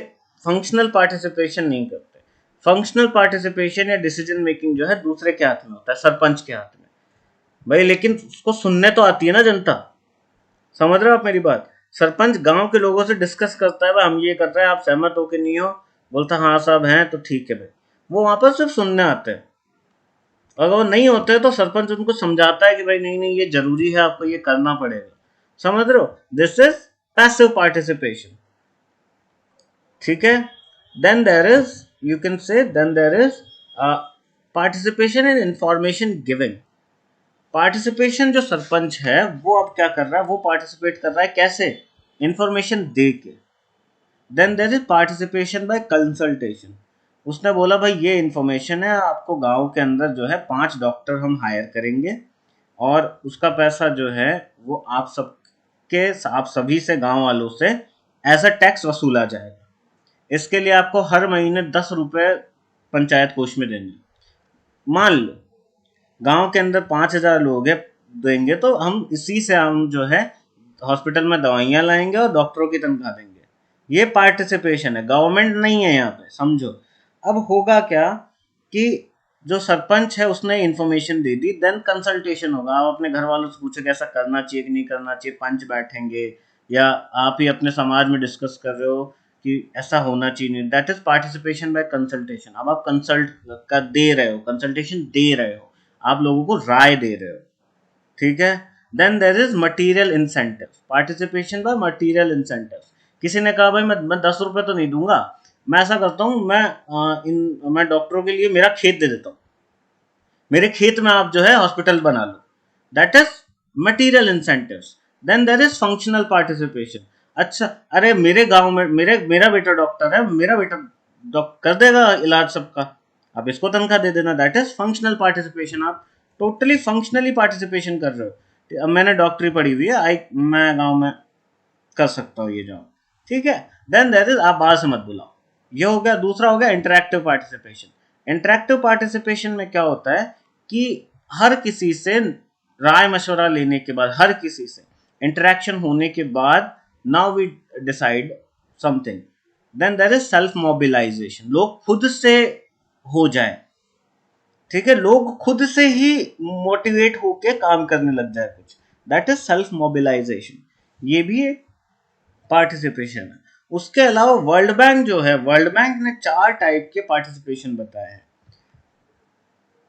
फंक्शनल पार्टिसिपेशन नहीं करते। फंक्शनल पार्टिसिपेशन या डिसीजन मेकिंग जो है दूसरे के हाथ में होता है, सरपंच के हाथ में। भाई लेकिन उसको सुनने तो आती है ना जनता। समझ रहे हो आप मेरी बात? सरपंच गांव के लोगों से डिस्कस करता है, भाई हम ये कर रहे हैं, आप सहमत हो कि नहीं हो? बोलता हाँ साहब हैं, तो ठीक है भाई। वो वहां पर सिर्फ सुनने आते हैं। अगर वो नहीं होते तो सरपंच उनको समझाता है कि भाई नहीं नहीं, ये जरूरी है, आपको ये करना पड़ेगा। समझ रहे हो? This is passive participation. ठीक है, then there is, you can say, then there is participation in information giving. Participation जो सरपंच है वो अब क्या कर रहा है? वो पार्टिसिपेट कर रहा है कैसे? इंफॉर्मेशन दे के। Then there is participation by consultation. उसने बोला भाई ये इंफॉर्मेशन है, आपको गांव के अंदर जो है 5 डॉक्टर हम हायर करेंगे, और उसका पैसा जो है वो आप सब के आप सभी से, गांव वालों से एज अ टैक्स वसूला जाएगा। इसके लिए आपको हर महीने 10 रुपए पंचायत कोष में देंगे। मान लो गांव के अंदर 5,000 लोग हैं, देंगे तो हम इसी से हम जो है हॉस्पिटल में दवाइयां लाएंगे और डॉक्टरों की तनख्वाह देंगे। ये पार्टिसिपेशन है, गवर्नमेंट नहीं है यहाँ पे, समझो। अब होगा क्या कि जो सरपंच है उसने इन्फॉर्मेशन दे दी, देन कंसल्टेशन होगा। आप अपने घर वालों से पूछो ऐसा करना चाहिए कि नहीं करना चाहिए, पंच बैठेंगे या आप ही अपने समाज में डिस्कस कर रहे हो कि ऐसा होना चाहिए नहीं, that is participation by consultation. अब आप कंसल्ट का दे रहे हो, कंसल्टेशन दे रहे हो, आप लोगों को राय दे रहे हो, ठीक है। Then there is material incentive, participation by material incentive. किसी ने कहा भाई मैं 10 रुपए तो नहीं दूंगा, मैं ऐसा करता हूँ, मैं डॉक्टरों के लिए मेरा खेत दे देता हूँ, मेरे खेत में आप जो है हॉस्पिटल बना लो, that is material incentive. Then there is functional participation. अच्छा, अरे मेरे गांव में मेरा बेटा डॉक्टर है, मेरा बेटा कर देगा इलाज सबका, आप इसको तनख्वाह दे देना, दैट इज फंक्शनल पार्टिसिपेशन। आप टोटली फंक्शनली पार्टिसिपेशन कर रहे हो। अब मैंने डॉक्टरी पढ़ी हुई है, मैं गांव में कर सकता हूँ ये जॉब, ठीक है। देन देयर इज, आप बाहर से मत बुलाओ, ये हो गया। दूसरा हो गया इंटरैक्टिव पार्टिसिपेशन। इंटरैक्टिव पार्टिसिपेशन में क्या होता है कि हर किसी से राय मशवरा लेने के बाद, हर किसी से इंटरेक्शन होने के बाद, now we decide something. Then there is self mobilisation, लोग खुद से हो जाए, ठीक है, लोग खुद से ही मोटिवेट होके काम करने लग जाए कुछ, दैट इज सेल्फ मोबिलाइजेशन। ये भी एक पार्टिसिपेशन है। उसके अलावा वर्ल्ड बैंक जो है, वर्ल्ड बैंक ने 4 टाइप के पार्टिसिपेशन बताए हैं।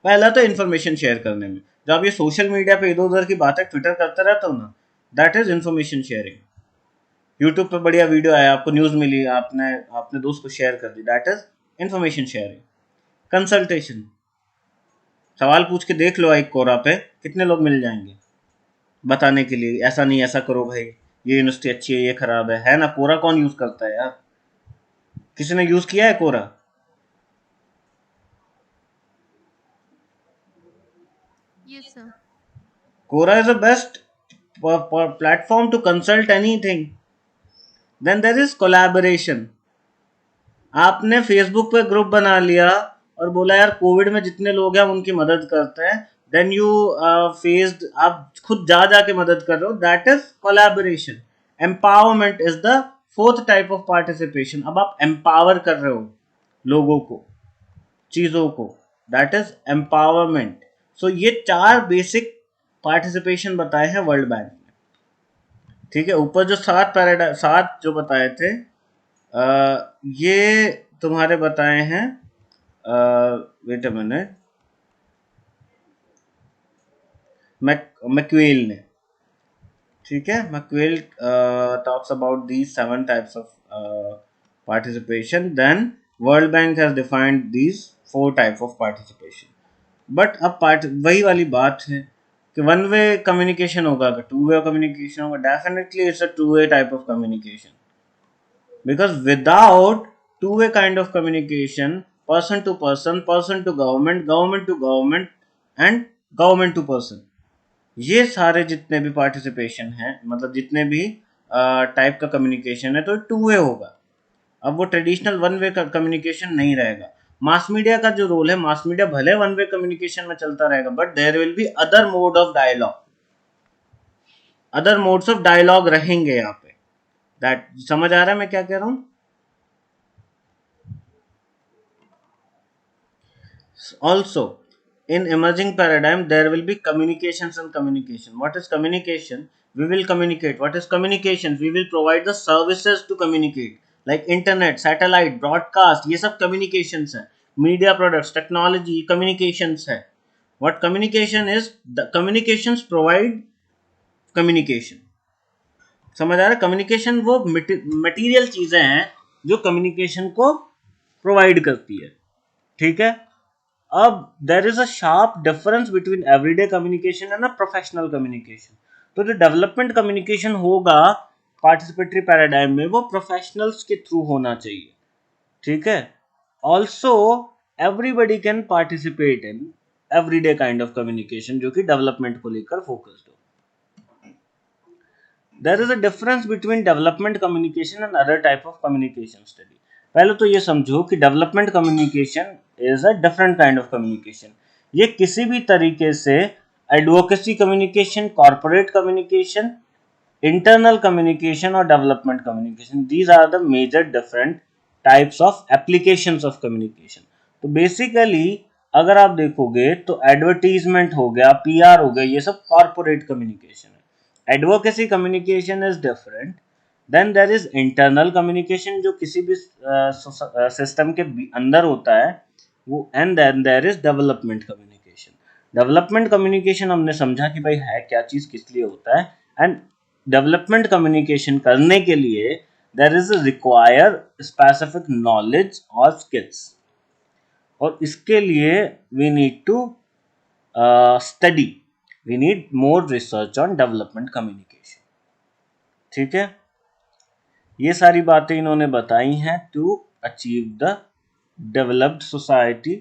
पहला तो इन्फॉर्मेशन शेयर करने में, जब ये सोशल मीडिया पे इधर उधर की बातें ट्विटर करते रहता हूँ ना, that is information sharing. YouTube पे बढ़िया वीडियो आया, आपको न्यूज मिली, आपने अपने दोस्त को शेयर कर दी, that is information sharing. Consultation, सवाल पूछ के देख लो एक कोरा पे, कितने लोग मिल जाएंगे बताने के लिए, ऐसा नहीं ऐसा करो भाई, ये यूनिवर्सिटी अच्छी है, ये खराब है ना। कोरा कौन यूज करता है यार, किसी ने यूज किया है Quora? Yes, sir. Quora is the best platform to consult anything. Then there is collaboration. आपने फेसबुक पे ग्रुप बना लिया और बोला यार कोविड में जितने लोग हैं उनकी मदद करते हैं, देन यू फेस्ड, आप खुद जा जाके मदद कर रहे हो, that is collaboration. Empowerment is the fourth type of participation. अब आप एम्पावर कर रहे हो लोगों को, चीजों को, दैट इज एम्पावरमेंट। सो ये 4 बेसिक पार्टिसिपेशन बताए हैं वर्ल्ड बैंक ने, ठीक है। ऊपर जो 7 जो बताए थे, ये तुम्हारे बताए हैं, वेट अ मिनट, मैक्वेल ने, ठीक है। McQuail talks about these 7 types of participation, then World Bank has defined these 4 type of participation. But अब वही वाली बात है कि वन वे कम्युनिकेशन होगा कि टू वे कम्युनिकेशन होगा, definitely it's a two way type of communication, because without two-way kind of communication, person to government, government to government and government to person, ये सारे जितने भी पार्टिसिपेशन हैं, मतलब जितने भी टाइप का कम्युनिकेशन है, तो टू वे होगा। अब वो ट्रेडिशनल वन वे का कम्युनिकेशन नहीं रहेगा। मास मीडिया का जो रोल है, मास मीडिया भले वन वे कम्युनिकेशन में चलता रहेगा, but there will be other mode of dialogue, other modes of dialogue रहेंगे यहाँ पे। दैट समझ आ रहा है मैं क्या कह रहा हूँ? Also, in emerging paradigm, there will be communications and communication. What is communication? We will communicate. What is communication? We will provide the services to communicate, like internet, satellite, broadcast. ये सब communications है. Media products, technology, communications है. What communication is? The communications provide communication. समझ आ रहा है? Communication वो material चीजें हैं जो कम्युनिकेशन को प्रोवाइड करती है, ठीक है। अब there is a sharp difference between everyday communication and a professional communication. तो जो डेवलपमेंट कम्युनिकेशन होगा पार्टिसिपेटरी पैराडाइम में, वो प्रोफेशनल्स के थ्रू होना चाहिए, ठीक है। Also everybody can participate in everyday kind of communication जो कि डेवलपमेंट को लेकर फोकस्ड हो। There is a difference between development communication and other type of communication study. पहले तो ये समझो कि development communication is a different kind of communication. ये किसी भी तरीके से advocacy communication, corporate communication, internal communication or development communication, these are the major different types of applications of communication। तो बेसिकली अगर आप देखोगे तो एडवर्टीजमेंट हो गया, पीआर हो गया, ये सब कॉर्पोरेट कम्युनिकेशन है। Advocacy communication is different. Then there is internal communication जो किसी भी सिस्टम के अंदर होता है वो, and then there is development communication. Development communication हमने समझा कि भाई है क्या चीज, किस लिए होता है। एंड डेवलपमेंट कम्युनिकेशन करने के लिए there is require specific knowledge और स्किल्स, और इसके लिए we need to study, we need more research on development communication. ठीक है, ये सारी बातें इन्होंने बताई हैं to achieve the developed society.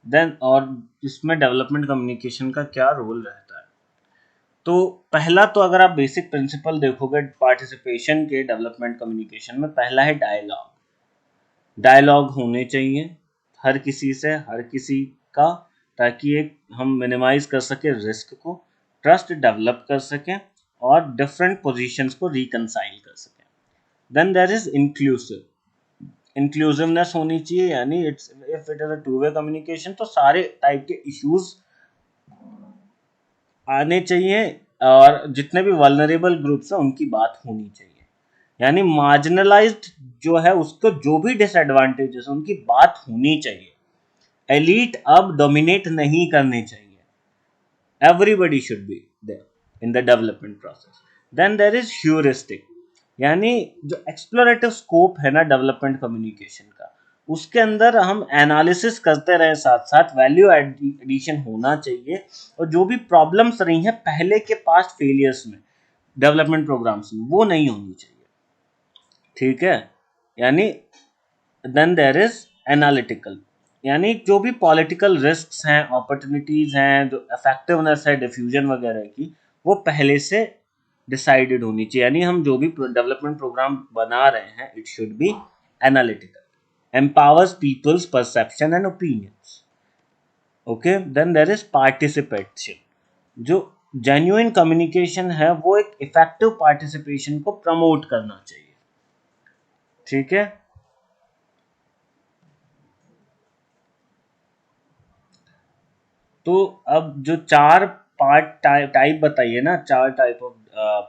Then और इसमें डेवलपमेंट कम्युनिकेशन का क्या रोल रहता है। तो पहला तो अगर आप बेसिक प्रिंसिपल देखोगे पार्टिसिपेशन के डेवलपमेंट कम्युनिकेशन में, पहला है डायलॉग। डायलॉग होने चाहिए हर किसी से, हर किसी का, ताकि एक हम मिनिमाइज कर सके रिस्क को, ट्रस्ट डेवलप कर सकें और डिफरेंट पोजीशंस को रिकंसाइल कर सकें। देन देयर इज इंक्लूसिवनेस होनी चाहिए, यानी it's if it is a to way communication तो सारे टाइप के इश्यूज आने चाहिए और जितने भी वल्नरेबल ग्रुप्स हैं उनकी बात होनी चाहिए। यानी मार्जिनलाइज्ड जो है उसको जो भी डिसएडवांटेजेस उनकी बात होनी चाहिए। एलीट अब डोमिनेट नहीं करने चाहिए। Everybody should be there in the development process. Then there is heuristic, यानी जो एक्सप्लोरेटिव स्कोप है ना डेवलपमेंट कम्युनिकेशन का, उसके अंदर हम एनालिसिस करते रहे, साथ साथ वैल्यू एडिशन होना चाहिए। और जो भी प्रॉब्लम्स रही हैं पहले के पास्ट फेलियर्स में डेवलपमेंट प्रोग्राम्स में, वो नहीं होनी चाहिए। ठीक है, यानी देन देयर इज एनालिटिकल, यानी जो भी पॉलिटिकल रिस्क्स हैं, अपॉर्चुनिटीज हैं, जो इफेक्टिवनेस है डिफ्यूजन वगैरह की, वो पहले से डिसाइडेड होनी चाहिए। यानी हम जो भी डेवलपमेंट प्रोग्राम बना रहे हैं it should be analytical, empowers people's perception and opinions. Okay, then there is participation, जो जेन्युइन कम्युनिकेशन है वो एक इफेक्टिव पार्टिसिपेशन को प्रमोट करना चाहिए। ठीक है, तो अब जो चार पार्ट टाइप बताइए ना, चार type of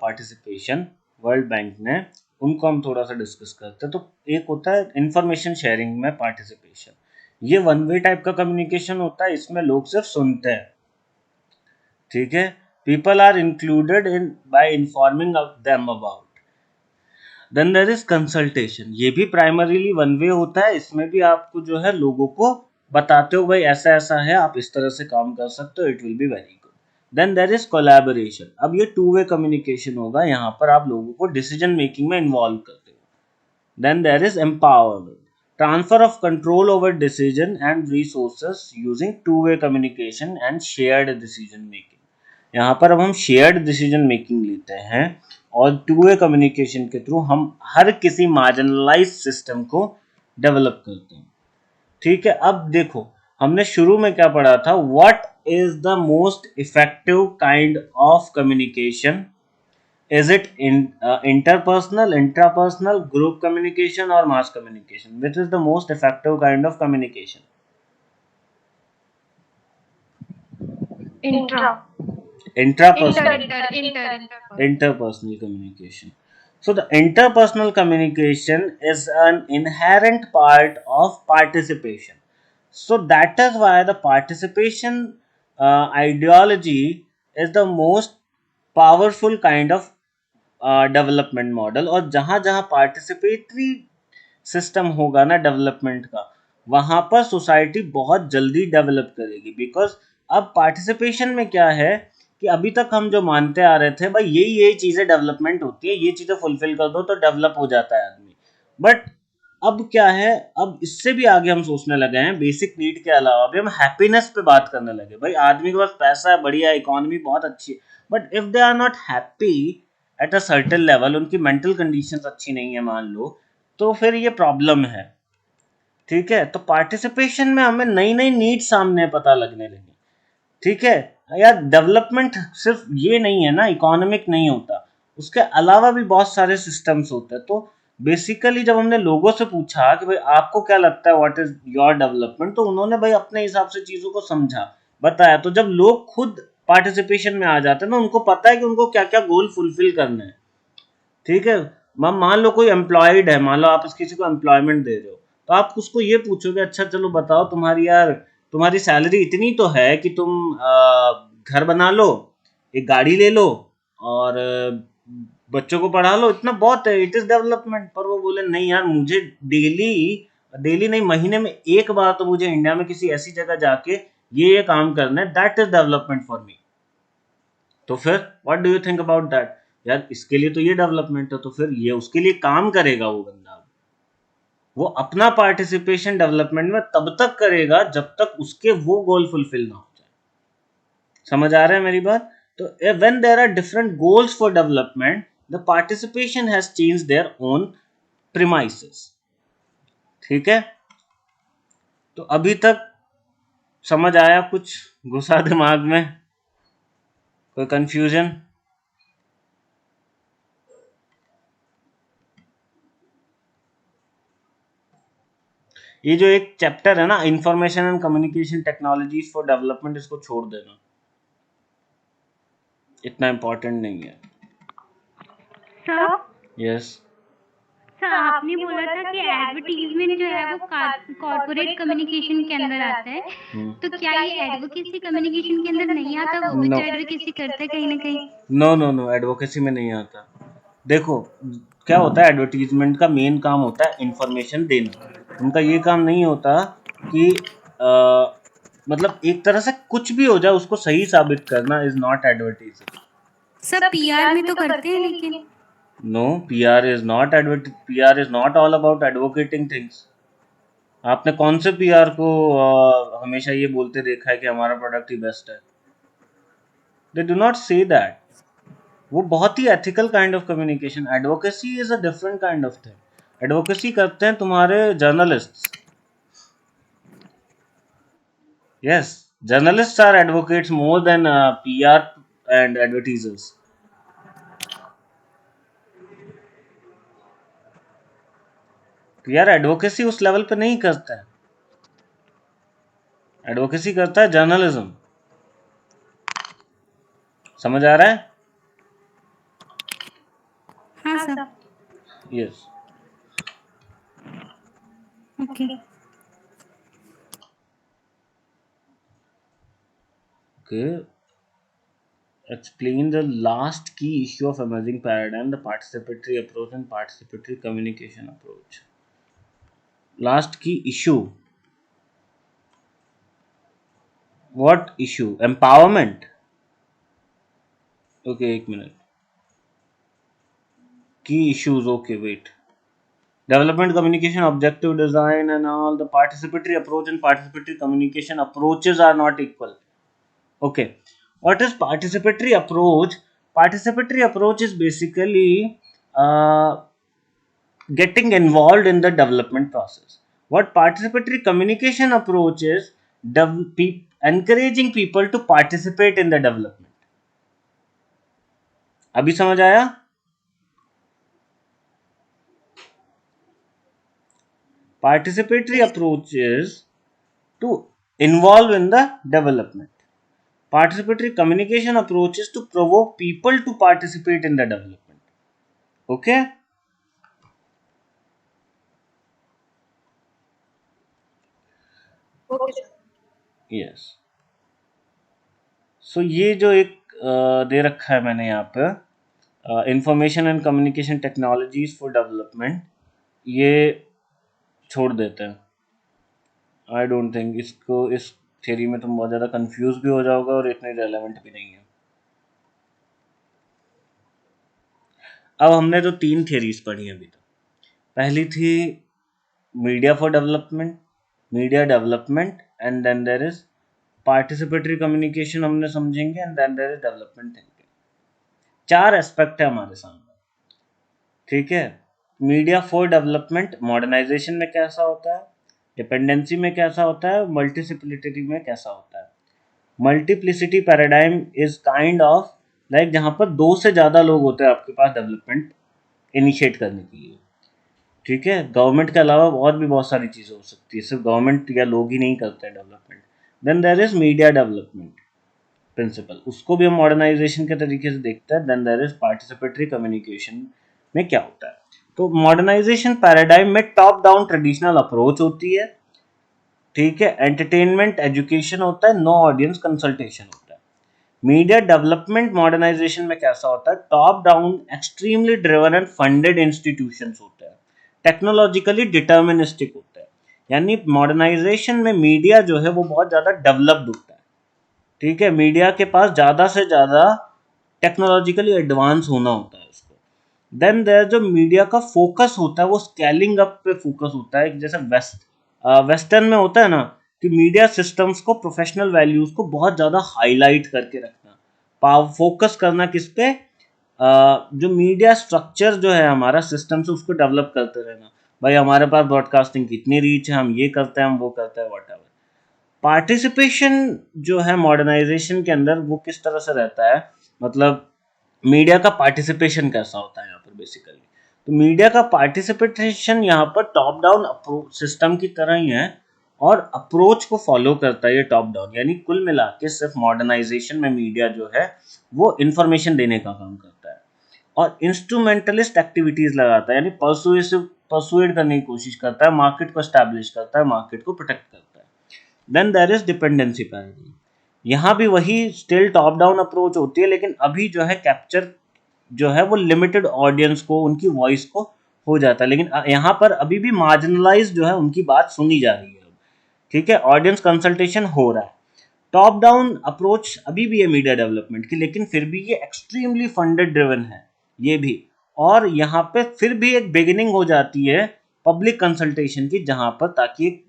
participation world bank ने, उनको हम थोड़ा सा डिस्कस करते हैं। तो एक होता है इंफॉर्मेशन शेयरिंग में पार्टिसिपेशन। ये वन वे टाइप का कम्युनिकेशन होता है, इसमें लोग सिर्फ सुनते हैं। ठीक है, people are included in by informing them about. Then there is consultation, ये भी प्राइमरीली वन वे होता है, इसमें भी आपको जो है लोगों को बताते हो भाई ऐसा ऐसा है, आप इस तरह से काम कर सकते हो, it will be very good. Then there is collaboration, अब ये टू वे कम्युनिकेशन होगा, यहाँ पर आप लोगों को डिसीजन मेकिंग में इन्वॉल्व करते हो। Then there is empowerment, transfer of control over decision and resources using two way communication and shared decision making. यहाँ पर अब हम शेयर्ड डिसीजन मेकिंग लेते हैं और टू वे कम्युनिकेशन के थ्रू हम हर किसी मार्जिनलाइज सिस्टम को डेवलप करते हैं। ठीक है, अब देखो हमने शुरू में क्या पढ़ा था, what is the most effective kind of communication, is it interpersonal, intrapersonal, group communication और mass communication, which is the most effective kind of communication? Intra. Intrapersonal. Inter. Interpersonal communication. So the interpersonal communication is an inherent part of participation. So that is why the participation ideology is the most powerful kind of development model. और जहां जहां participatory system होगा ना development का, वहां पर society बहुत जल्दी डेवलप करेगी। बिकॉज अब पार्टिसिपेशन में क्या है कि अभी तक हम जो मानते आ रहे थे भाई यही चीजें डेवलपमेंट होती है, ये चीजें फुलफिल कर दो तो डेवलप हो जाता है आदमी। बट अब क्या है, अब इससे भी आगे हम सोचने लगे हैं, बेसिक नीड के अलावा भी हम हैप्पीनेस पे बात करने लगे। भाई आदमी के पास पैसा है, बढ़िया, इकोनॉमी बहुत अच्छी है, but if they are not happy at a certain level, उनकी मेंटल कंडीशंस अच्छी नहीं है मान लो, तो फिर ये प्रॉब्लम है। ठीक है, तो पार्टिसिपेशन में हमें नई नई नीड सामने पता लगने लगी। ठीक है यार, डेवलपमेंट सिर्फ ये नहीं है ना, इकोनॉमिक नहीं होता, उसके अलावा भी बहुत सारे सिस्टम्स होते हैं। तो बेसिकली जब हमने लोगों से पूछा कि भाई आपको क्या लगता है व्हाट इज योर डेवलपमेंट, तो उन्होंने भाई अपने हिसाब से चीज़ों को समझा, बताया। तो जब लोग खुद पार्टिसिपेशन में आ जाते हैं ना, उनको पता है कि उनको क्या क्या गोल फुलफिल करने हैं। ठीक है, मान लो कोई एम्प्लॉयड है, मान लो आप किसी को एम्प्लॉयमेंट दे रहे हो, तो आप उसको ये पूछोगे अच्छा चलो बताओ तुम्हारी यार, तुम्हारी सैलरी इतनी तो है कि तुम घर बना लो, एक गाड़ी ले लो और बच्चों को पढ़ा लो, इतना बहुत है, इट इज डेवलपमेंट। पर वो बोले नहीं यार, मुझे डेली डेली नहीं, महीने में एक बार तो मुझे इंडिया में किसी ऐसी जगह जाके ये काम करना है, that is development for me. तो फिर what do you think about that? यार इसके लिए तो ये डेवलपमेंट है, तो फिर ये उसके लिए काम करेगा वो बंदा, वो अपना पार्टिसिपेशन डेवलपमेंट में तब तक करेगा जब तक उसके वो गोल फुलफिल ना हो जाए। समझ आ रहा है मेरी बात? तो when there are different goals for development, the participation has change their own premises. ठीक है, तो अभी तक समझ आया? कुछ घुसा दिमाग में? कोई कंफ्यूजन? ये जो एक चैप्टर है ना, information and communication technologies for development, इसको छोड़ देना, इतना इम्पोर्टेंट नहीं है। Sir yes. सर आपने बोला था कि एडवर्टीजमेंट जो है वो कॉर्पोरेट कम्युनिकेशन के अंदर आता है, तो क्या ये एडवोकेसी कम्युनिकेशन के अंदर नहीं आता? वो भी नो तो एडवोकेसी करता है कहीं ना कहीं। नो नो नो, एडवोकेसी में नहीं आता। देखो क्या होता है, एडवर्टीजमेंट का मेन काम होता है इंफॉर्मेशन देना, उनका ये काम नहीं होता कि मतलब एक तरह से कुछ भी हो जाए उसको सही साबित करना इज नॉट एडवर्टीजिंग। सब पीआर में तो करते हैं लेकिन। No, PR is not PR is not all about advocating things. आपने कौन से पीआर को हमेशा ये बोलते देखा है कि हमारा प्रोडक्ट ही बेस्ट है? They do not say that. वो बहुत ही ethical kind of communication, advocacy is a different kind of thing. Advocacy करते हैं तुम्हारे journalist. Yes, journalist are advocates more than PR and advertisers. PR advocacy उस level पे नहीं करता है, एडवोकेसी करता है जर्नलिज्म। समझ आ रहा है? हाँ sir. Yes. Okay. Okay, explain the last key issue of emerging paradigm, the participatory approach and participatory communication approach. Last key issue, what issue? Empowerment? Okay, एक minute. Key issues, okay, wait. Development, communication, objective design and all, the participatory approach and participatory communication approaches are not equal. Okay, what is participatory approach? Participatory approach is basically getting involved in the development process. What participatory communication approach is, encouraging people to participate in the development. अभी समझ आया? Participatory approach is to involve in the development. Participatory communication approach is to provoke people to participate in the development. Okay? Okay. Yes. So ये जो एक दे रखा है मैंने यहाँ पे, information and communication technologies for development, ये छोड़ देते हैं। आई डोंट थिंक इसको, इस थ्योरी में तुम बहुत ज़्यादा कंफ्यूज भी हो जाओगे और इतने रेलेवेंट भी नहीं है। अब हमने जो 3 थ्योरीज पढ़ी अभी तक, पहली थी media for development, media development, and then there is participatory communication हमने समझेंगे, and then there is development thinking. 4 aspect है हमारे सामने, ठीक है। मीडिया फॉर डेवलपमेंट, मॉडर्नाइजेशन में कैसा होता है, डिपेंडेंसी में कैसा होता है, मल्टीसिप्लिसिटी में कैसा होता है। Multiplicity paradigm is kind of like जहाँ पर 2 से ज़्यादा लोग होते हैं आपके पास डेवलपमेंट इनिशिएट करने के लिए, ठीक है। गवर्नमेंट के अलावा और भी बहुत सारी चीज़ें हो सकती है, सिर्फ गवर्नमेंट या लोग ही नहीं करते हैं development. Then there is media development principle, उसको भी हम मॉडर्नाइजेशन के तरीके से देखते हैं। Then there is participatory communication में क्या होता है। तो मॉडर्नाइजेशन पैराडाइम में टॉप डाउन ट्रेडिशनल अप्रोच होती है, ठीक है। एंटरटेनमेंट एजुकेशन होता है, नो ऑडियंस कंसल्टेशन होता है। मीडिया डेवलपमेंट मॉडर्नाइजेशन में कैसा होता है, top down extremely driven and funded institutions होते हैं, टेक्नोलॉजिकली डिटर्मिनिस्टिक होता है। यानी मॉडर्नाइजेशन में मीडिया जो है वो बहुत ज़्यादा डेवलप्ड होता है, ठीक है। मीडिया के पास ज़्यादा से ज़्यादा टेक्नोलॉजिकली एडवांस होना होता है उसको। देन देयर जो मीडिया का फोकस होता है वो स्केलिंग अप पे फोकस होता है, जैसे वेस्टर्न में होता है ना कि मीडिया सिस्टम्स को, प्रोफेशनल वैल्यूज को बहुत ज़्यादा हाईलाइट करके रखना, फोकस करना किस पे, जो मीडिया स्ट्रक्चर जो है हमारा सिस्टम से उसको डेवलप करते रहना। भाई हमारे पास ब्रॉडकास्टिंग की इतनी रीच है, हम ये करते हैं, हम वो करते हैं, व्हाटएवर। पार्टिसिपेशन जो है मॉडर्नाइजेशन के अंदर वो किस तरह से रहता है, मतलब मीडिया का पार्टिसिपेशन कैसा होता है यहाँ पर बेसिकली। तो मीडिया का पार्टिसिपेशन यहाँ पर टॉप डाउन अप्रोच सिस्टम की तरह ही है और अप्रोच को फॉलो करता है ये टॉप डाउन। यानी कुल मिला के सिर्फ मॉडर्नाइजेशन में मीडिया जो है वो इंफॉर्मेशन देने का काम करता है और इंस्ट्रूमेंटलिस्ट एक्टिविटीज लगाता है, यानी परसुएड करने की कोशिश करता है, मार्केट को स्टैब्लिश करता है, मार्केट को प्रोटेक्ट करता है। Then there is dependency paradigm, यहाँ भी वही स्टिल टॉप डाउन अप्रोच होती है, लेकिन अभी जो है कैप्चर जो है वो लिमिटेड ऑडियंस को, उनकी वॉइस को हो जाता है, लेकिन यहाँ पर अभी भी मार्जिनलाइज जो है उनकी बात सुनी जा रही है, ठीक है। ऑडियंस कंसल्टेशन हो रहा है। टॉप डाउन अप्रोच अभी भी है मीडिया डेवलपमेंट की, लेकिन फिर भी ये एक्सट्रीमली फंडेड ड्रिवन है ये भी, और यहाँ पे फिर भी एक बिगिनिंग हो जाती है पब्लिक कंसल्टेशन की, जहाँ पर ताकि एक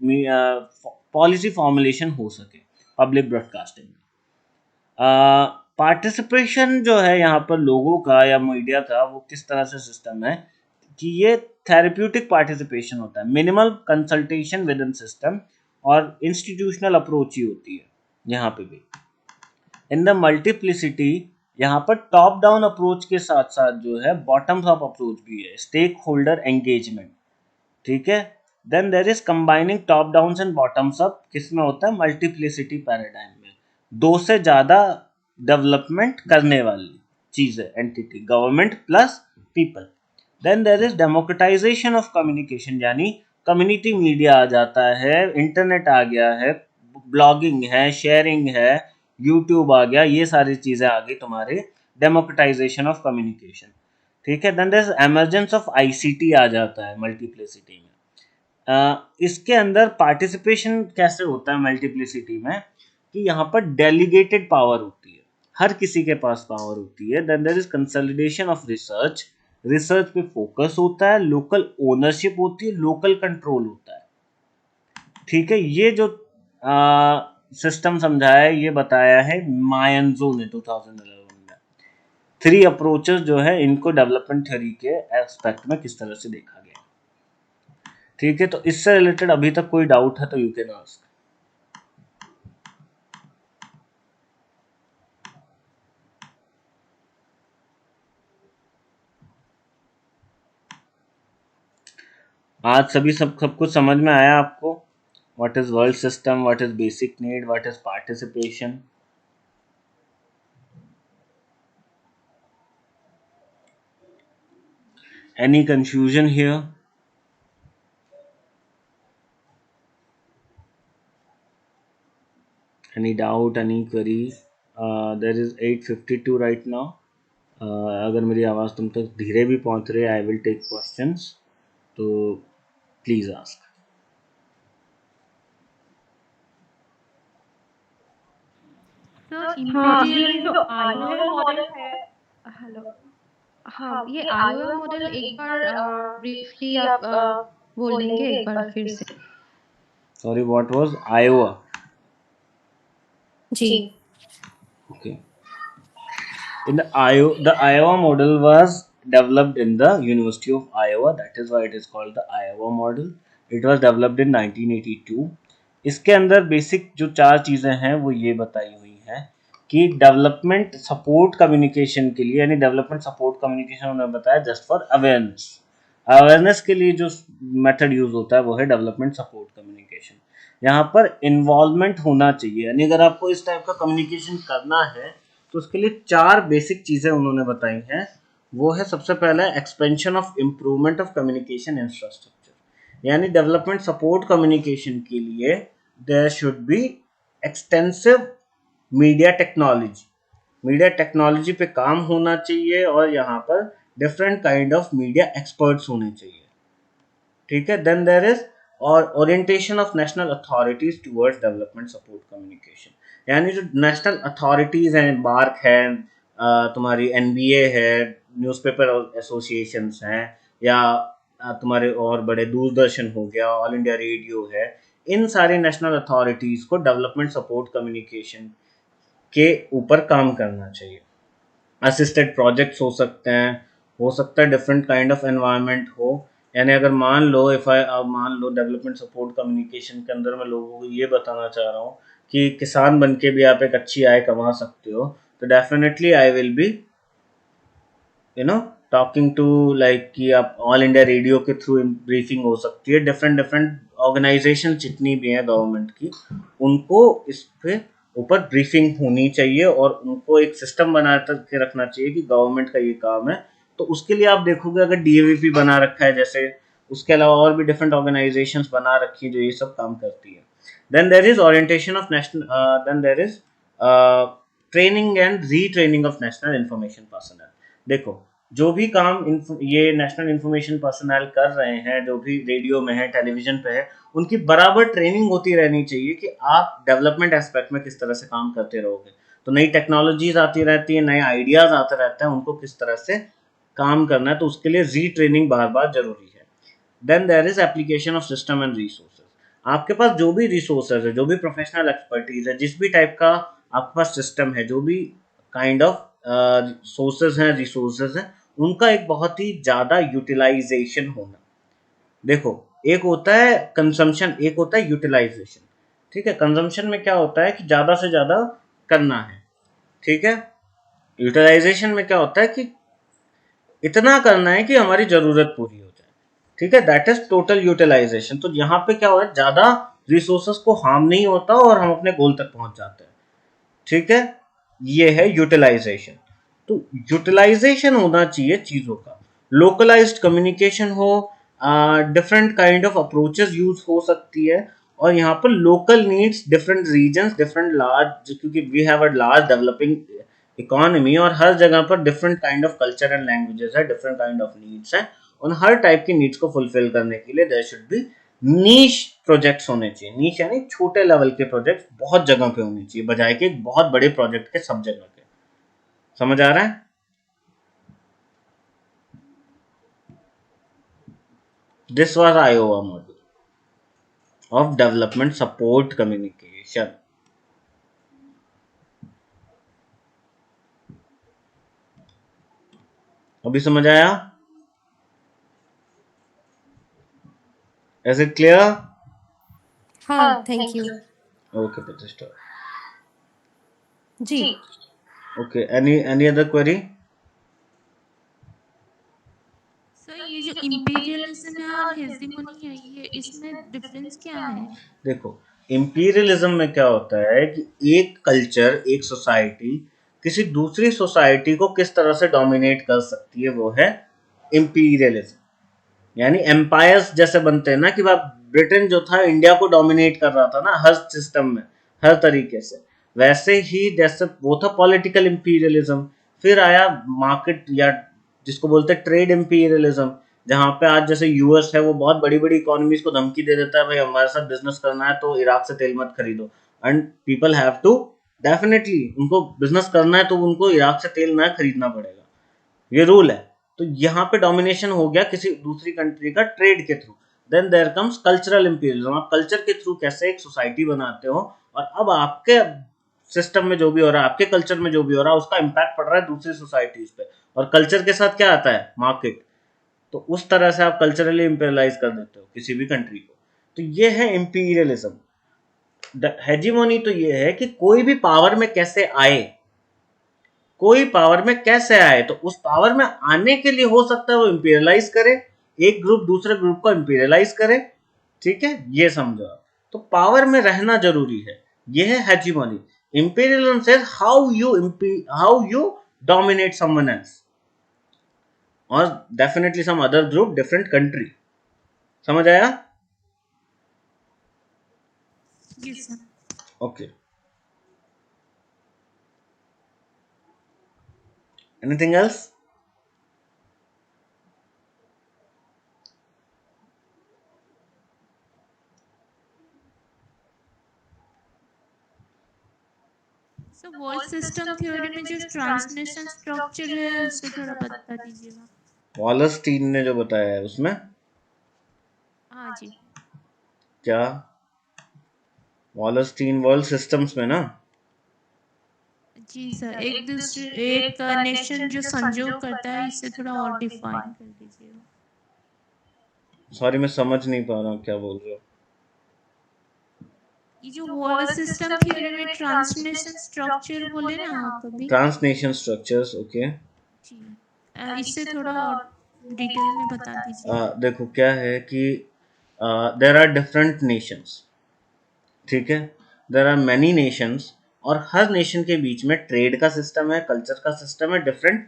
पॉलिसी फॉर्मुलेशन हो सके पब्लिक ब्रॉडकास्टिंग में। पार्टिसिपेशन जो है यहाँ पर लोगों का या मीडिया का वो किस तरह से सिस्टम है कि ये थेरेप्यूटिक पार्टिसिपेशन होता है, minimal consultation with in system और इंस्टीट्यूशनल अप्रोच ही होती है यहाँ पे भी। इन द मल्टीप्लिसिटी यहाँ पर टॉप डाउन अप्रोच के साथ साथ जो है बॉटम्स अप अप्रोच भी है, स्टेक होल्डर एंगेजमेंट, ठीक है। Then there is combining top down and bottoms up, किसमें होता है, मल्टीप्लिसिटी पैराडाइम में, 2 से ज़्यादा डेवलपमेंट करने वाली चीज़ है, entity, government plus people. Then there is democratisation of communication, यानी कम्युनिटी मीडिया आ जाता है, इंटरनेट आ गया है, ब्लॉगिंग है, शेयरिंग है, यूट्यूब आ गया, ये सारी चीज़ें आ गई तुम्हारे डेमोक्रेटाइजेशन ऑफ कम्युनिकेशन, ठीक है। Then there is emergence of ICT आ जाता है मल्टीप्लिसिटी में। इसके अंदर पार्टिसिपेशन कैसे होता है मल्टीप्लिसिटी में कि यहाँ पर डेलीगेटेड पावर होती है, हर किसी के पास पावर होती है। Then there is consolidation of research, research पे फोकस होता है, लोकल ओनरशिप होती है, लोकल कंट्रोल होता है, ठीक है। ये जो सिस्टम समझाया है, ये बताया है मायनजो ने 2011 में। 3 अप्रोचेस जो है इनको डेवलपमेंट थ्योरी के एस्पेक्ट में किस तरह से देखा गया, ठीक है। तो इससे रिलेटेड अभी तक कोई डाउट है तो यू कैन आस्क। आज सब कुछ समझ में आया आपको? What is world system, what is basic need, what is participation? Any confusion here? Any doubt, any query? There is 8:52 right now. अगर मेरी आवाज़ तुम तक धीरे भी पहुंच रही है, आई विल टेक क्वेश्चंस, तो प्लीज आस्क। हाँ, ये जो आईओएम मॉडल है, हेलो, हाँ, ये आईओएम मॉडल एक बार ब्रीफली आप बोल देंगे एक बार फिर से? Sorry, what was Iowa? जी। Okay, In the Iowa model was developed in the University of Iowa. That is why it is called the Iowa model. It was developed in 1982. इसके अंदर बेसिक जो चार चीज़ें हैं वो ये बताई हुई हैं कि डेवलपमेंट सपोर्ट कम्युनिकेशन के लिए, यानी डेवलपमेंट सपोर्ट कम्युनिकेशन उन्होंने बताया जस्ट फॉर अवेयरनेस। अवेयरनेस के लिए जो मेथड यूज होता है वो है डेवलपमेंट सपोर्ट कम्युनिकेशन। यहाँ पर इन्वॉल्वमेंट होना चाहिए, यानी अगर आपको इस टाइप का कम्युनिकेशन करना है तो उसके लिए चार बेसिक चीज़ें उन्होंने बताई हैं। वो है सबसे पहला expansion of improvement of communication infrastructure, यानी डेवलपमेंट सपोर्ट कम्युनिकेशन के लिए there should be extensive media technology. Media technology पे काम होना चाहिए और यहाँ पर different kind of media experts होने चाहिए। ठीक है, देन देयर इज और orientation of national authorities towards development support communication, यानी जो नेशनल अथॉरिटीज हैं, बार्क है, तुम्हारी एनबीए है, न्यूज़पेपर एसोसिएशंस हैं, या तुम्हारे और बड़े दूरदर्शन हो गया, ऑल इंडिया रेडियो है, इन सारे नेशनल अथॉरिटीज को डेवलपमेंट सपोर्ट कम्युनिकेशन के ऊपर काम करना चाहिए। असिस्टेड प्रोजेक्ट्स हो सकते हैं, हो सकता है डिफरेंट काइंड ऑफ एनवायरनमेंट हो, यानी अगर मान लो मान लो डेवलपमेंट सपोर्ट कम्युनिकेशन के अंदर मैं लोगों को ये बताना चाह रहा हूँ कि किसान बन के भी आप एक अच्छी आय कमा सकते हो, तो definitely I will be talking to like कि आप ऑल इंडिया रेडियो के थ्रू ब्रीफिंग हो सकती है, डिफरेंट डिफरेंट ऑर्गेनाइजेशन जितनी भी हैं गवर्नमेंट की, उनको इस पे ऊपर ब्रीफिंग होनी चाहिए और उनको एक सिस्टम बना के रखना चाहिए कि गवर्नमेंट का ये काम है। तो उसके लिए आप देखोगे अगर डीएवीपी बना रखा है जैसे, उसके अलावा और भी डिफरेंट ऑर्गेनाइजेशंस बना रखी है जो ये सब काम करती है। Then there is orientation of national, then there is training and retraining of national information personal. देखो जो भी काम ये नेशनल इंफॉर्मेशन पर्सनल कर रहे हैं, जो भी रेडियो में है, टेलीविजन पे है, उनकी बराबर ट्रेनिंग होती रहनी चाहिए कि आप डेवलपमेंट एस्पेक्ट में किस तरह से काम करते रहोगे। तो नई टेक्नोलॉजीज आती रहती है, नए आइडियाज आते रहते हैं, उनको किस तरह से काम करना है, तो उसके लिए रीट्रेनिंग बार बार जरूरी है। Then there is application of system and resources. आपके पास जो भी रिसोर्सेज है, जो भी प्रोफेशनल एक्सपर्टीज है, जिस भी टाइप का आपके पास सिस्टम है, जो भी काइंड ऑफ सोर्सेज हैं, रिसोर्सेज हैं, उनका एक बहुत ही ज़्यादा यूटिलाइजेशन होना। देखो एक होता है कंजम्पशन, एक होता है यूटिलाइजेशन। ठीक है, कंजम्पशन में क्या होता है कि ज़्यादा से ज़्यादा करना है, ठीक है। यूटिलाइजेशन में क्या होता है कि इतना करना है कि हमारी ज़रूरत पूरी हो जाए, ठीक है, दैट इज टोटल यूटिलाइजेशन। तो यहाँ पे क्या हो रहा है, ज़्यादा रिसोर्सेज को हार्म नहीं होता और हम अपने गोल तक पहुँच जाते हैं, ठीक है, ये है यूटिलाइजेशन। तो यूटिलाइजेशन होना चाहिए चीज़ों का, लोकलाइज्ड कम्युनिकेशन हो, different kind of approaches use हो सकती है, और यहाँ पर local needs, different regions, different large, क्योंकि we have a large developing economy और हर जगह पर different kind of culture and languages है, डिफरेंट काइंड ऑफ नीड्स है, उन हर टाइप की नीड्स को फुलफिल करने के लिए there should be niche projects होने चाहिए। नीश यानी छोटे लेवल के प्रोजेक्ट्स बहुत जगह पे होने चाहिए, बजाय के बहुत बड़े प्रोजेक्ट के सब जगह के। समझ आ रहा है? This was Iowa model of development support communication. अभी समझ आया? Is it clear? हाँ, थैंक यू। ओके प्रतिष्ठा। जी। Okay, any other query? Sir ये जो इंपीरियलिज्म है और हेजेमोनी है, ये इसमें डिफरेंस क्या है? देखो इंपीरियलिज्म में क्या होता है कि एक कल्चर, एक सोसाइटी किसी दूसरी सोसाइटी को किस तरह से डोमिनेट कर सकती है, वो है इंपीरियलिज्म। यानी एम्पायर्स जैसे बनते हैं ना, कि ब्रिटेन जो था इंडिया को डोमिनेट कर रहा था ना हर सिस्टम में, हर तरीके से, वैसे ही जैसे वो था पॉलिटिकल इंपीरियलिज्म। फिर आया मार्केट, या जिसको बोलते हैं ट्रेड इंपीरियलिज्म, जहाँ पे आज जैसे यूएस है, वो बहुत बड़ी बड़ी इकोनॉमीज को धमकी दे देता है, भाई हमारे साथ बिजनेस करना है तो इराक से तेल मत खरीदो, and people have to, definitely उनको बिजनेस करना है तो उनको इराक से तेल ना खरीदना पड़ेगा, ये रूल है। तो यहाँ पे डोमिनेशन हो गया किसी दूसरी कंट्री का ट्रेड के through. Then there comes cultural imperialism, आप कल्चर के थ्रू कैसे एक सोसाइटी बनाते हो, और अब आपके सिस्टम में जो भी हो रहा है, आपके कल्चर में जो भी हो रहा है, उसका इम्पैक्ट पड़ रहा है दूसरी सोसाइटीज पे, और कल्चर के साथ क्या आता है, मार्केट। तो उस तरह से आप कल्चरली इंपीरियलाइज कर देते हो किसी भी कंट्री को। तो ये है इंपीरियलिज्म। हेजीमोनी तो ये है कि कोई भी पावर में कैसे आए, कोई पावर में कैसे आए, तो उस पावर में आने के लिए हो सकता है वो इंपीरियलाइज करे, एक ग्रुप दूसरे ग्रुप को इंपीरियलाइज करे, ठीक है, ये समझो आप। तो पावर में रहना जरूरी है, ये है हेजीमोनी। इंपीरियलिज्म से how you dominate someone else और definitely some other group, different country. समझ आया? Yes, sir. Okay, anything else? So world system theory में जो ट्रांसनेशनल स्ट्रक्चर है उससे थोड़ा बता दीजिएगा। वॉलस्टीन ने जो बताया है उसमें हाँ जी। क्या, वॉलस्टीन वर्ल्ड सिस्टम्स में ना? जी सर, एक दूसरे एक नेशन जो संजोग करता है, इससे थोड़ा और डिफाइन कर दीजिएगा। सॉरी मैं समझ नहीं पा रहा हूँ क्या बोल रहे हो। ये जो वर्ल्ड सिस्टम थ्योरी में ट्रांसनेशनल स्ट्रक्चर बोले ना आप अभी, ट्रांसनेशन स्ट्रक्चर्स, ओके। जी, इससे थोड़ा और डिटेल में बता दीजिए। देखो क्या है कि देर आर डिफरेंट नेशंस, ठीक है, देर आर मैनी नेशंस, और हर नेशन के बीच में ट्रेड का सिस्टम है, कल्चर का सिस्टम है, डिफरेंट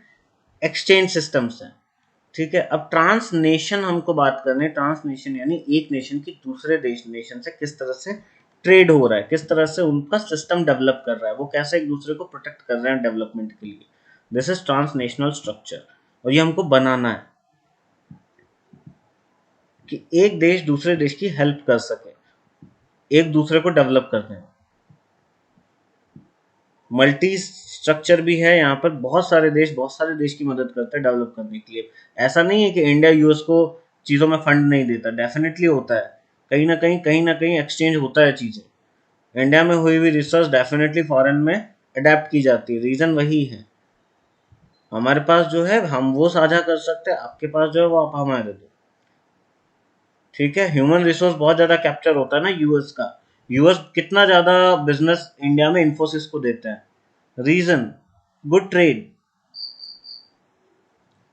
एक्सचेंज सिस्टम्स हैं, ठीक है। अब ट्रांस नेशन हमको बात करनी है, ट्रांस नेशन यानी एक नेशन की दूसरे देश नेशन से किस तरह से ट्रेड हो रहा है, किस तरह से उनका सिस्टम डेवलप कर रहा है, वो कैसे एक दूसरे को प्रोटेक्ट कर रहे हैं डेवलपमेंट के लिए। दिस इज ट्रांसनेशनल स्ट्रक्चर, और ये हमको बनाना है कि एक देश दूसरे देश की हेल्प कर सके, एक दूसरे को डेवलप करते हैं। मल्टी स्ट्रक्चर भी है यहाँ पर, बहुत सारे देश की मदद करते हैं डेवलप करने के लिए। ऐसा नहीं है कि इंडिया यूएस को चीज़ों में फंड नहीं देता, डेफिनेटली होता है, कहीं ना कहीं एक्सचेंज होता है चीज़ें। इंडिया में हुई हुई रिसर्च डेफिनेटली फॉरेन में अडेप्ट की जाती है, रीज़न वही है। हमारे पास जो है हम वो साझा कर सकते हैं, आपके पास जो है वो आप हमें दे दो, ठीक है। ह्यूमन रिसोर्स बहुत ज़्यादा कैप्चर होता है ना यूएस का, यूएस कितना ज़्यादा बिजनेस इंडिया में इन्फोसिस को देते हैं, रीज़न गुड ट्रेड,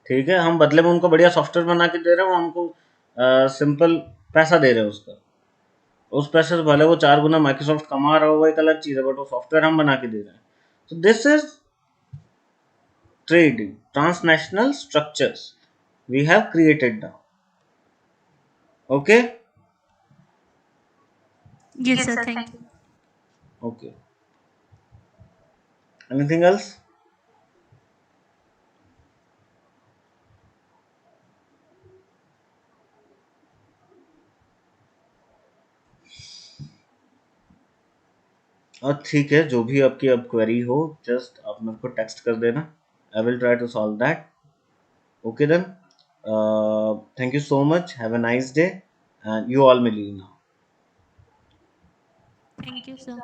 ठीक है। हम बदले में उनको बढ़िया सॉफ्टवेयर बना के दे रहे हैं, वो हमको सिंपल पैसा दे रहे हैं उसका, उस पैसे से भले वो 4 गुना माइक्रोसॉफ्ट कमा रहा हो, वो एक अलग चीज़ है, बट वो सॉफ्टवेयर हम बना के दे रहे हैं। तो this is trading, transnational structures we have created now, okay. Yes sir, thank you. Okay, anything else? और ठीक है, जो भी आपकी अब क्वेरी हो जस्ट आप मेरे को टेक्स्ट कर देना, I will try to solve that, okay then. Thank you so much, have a nice day, and you all may leave now. Thank you sir.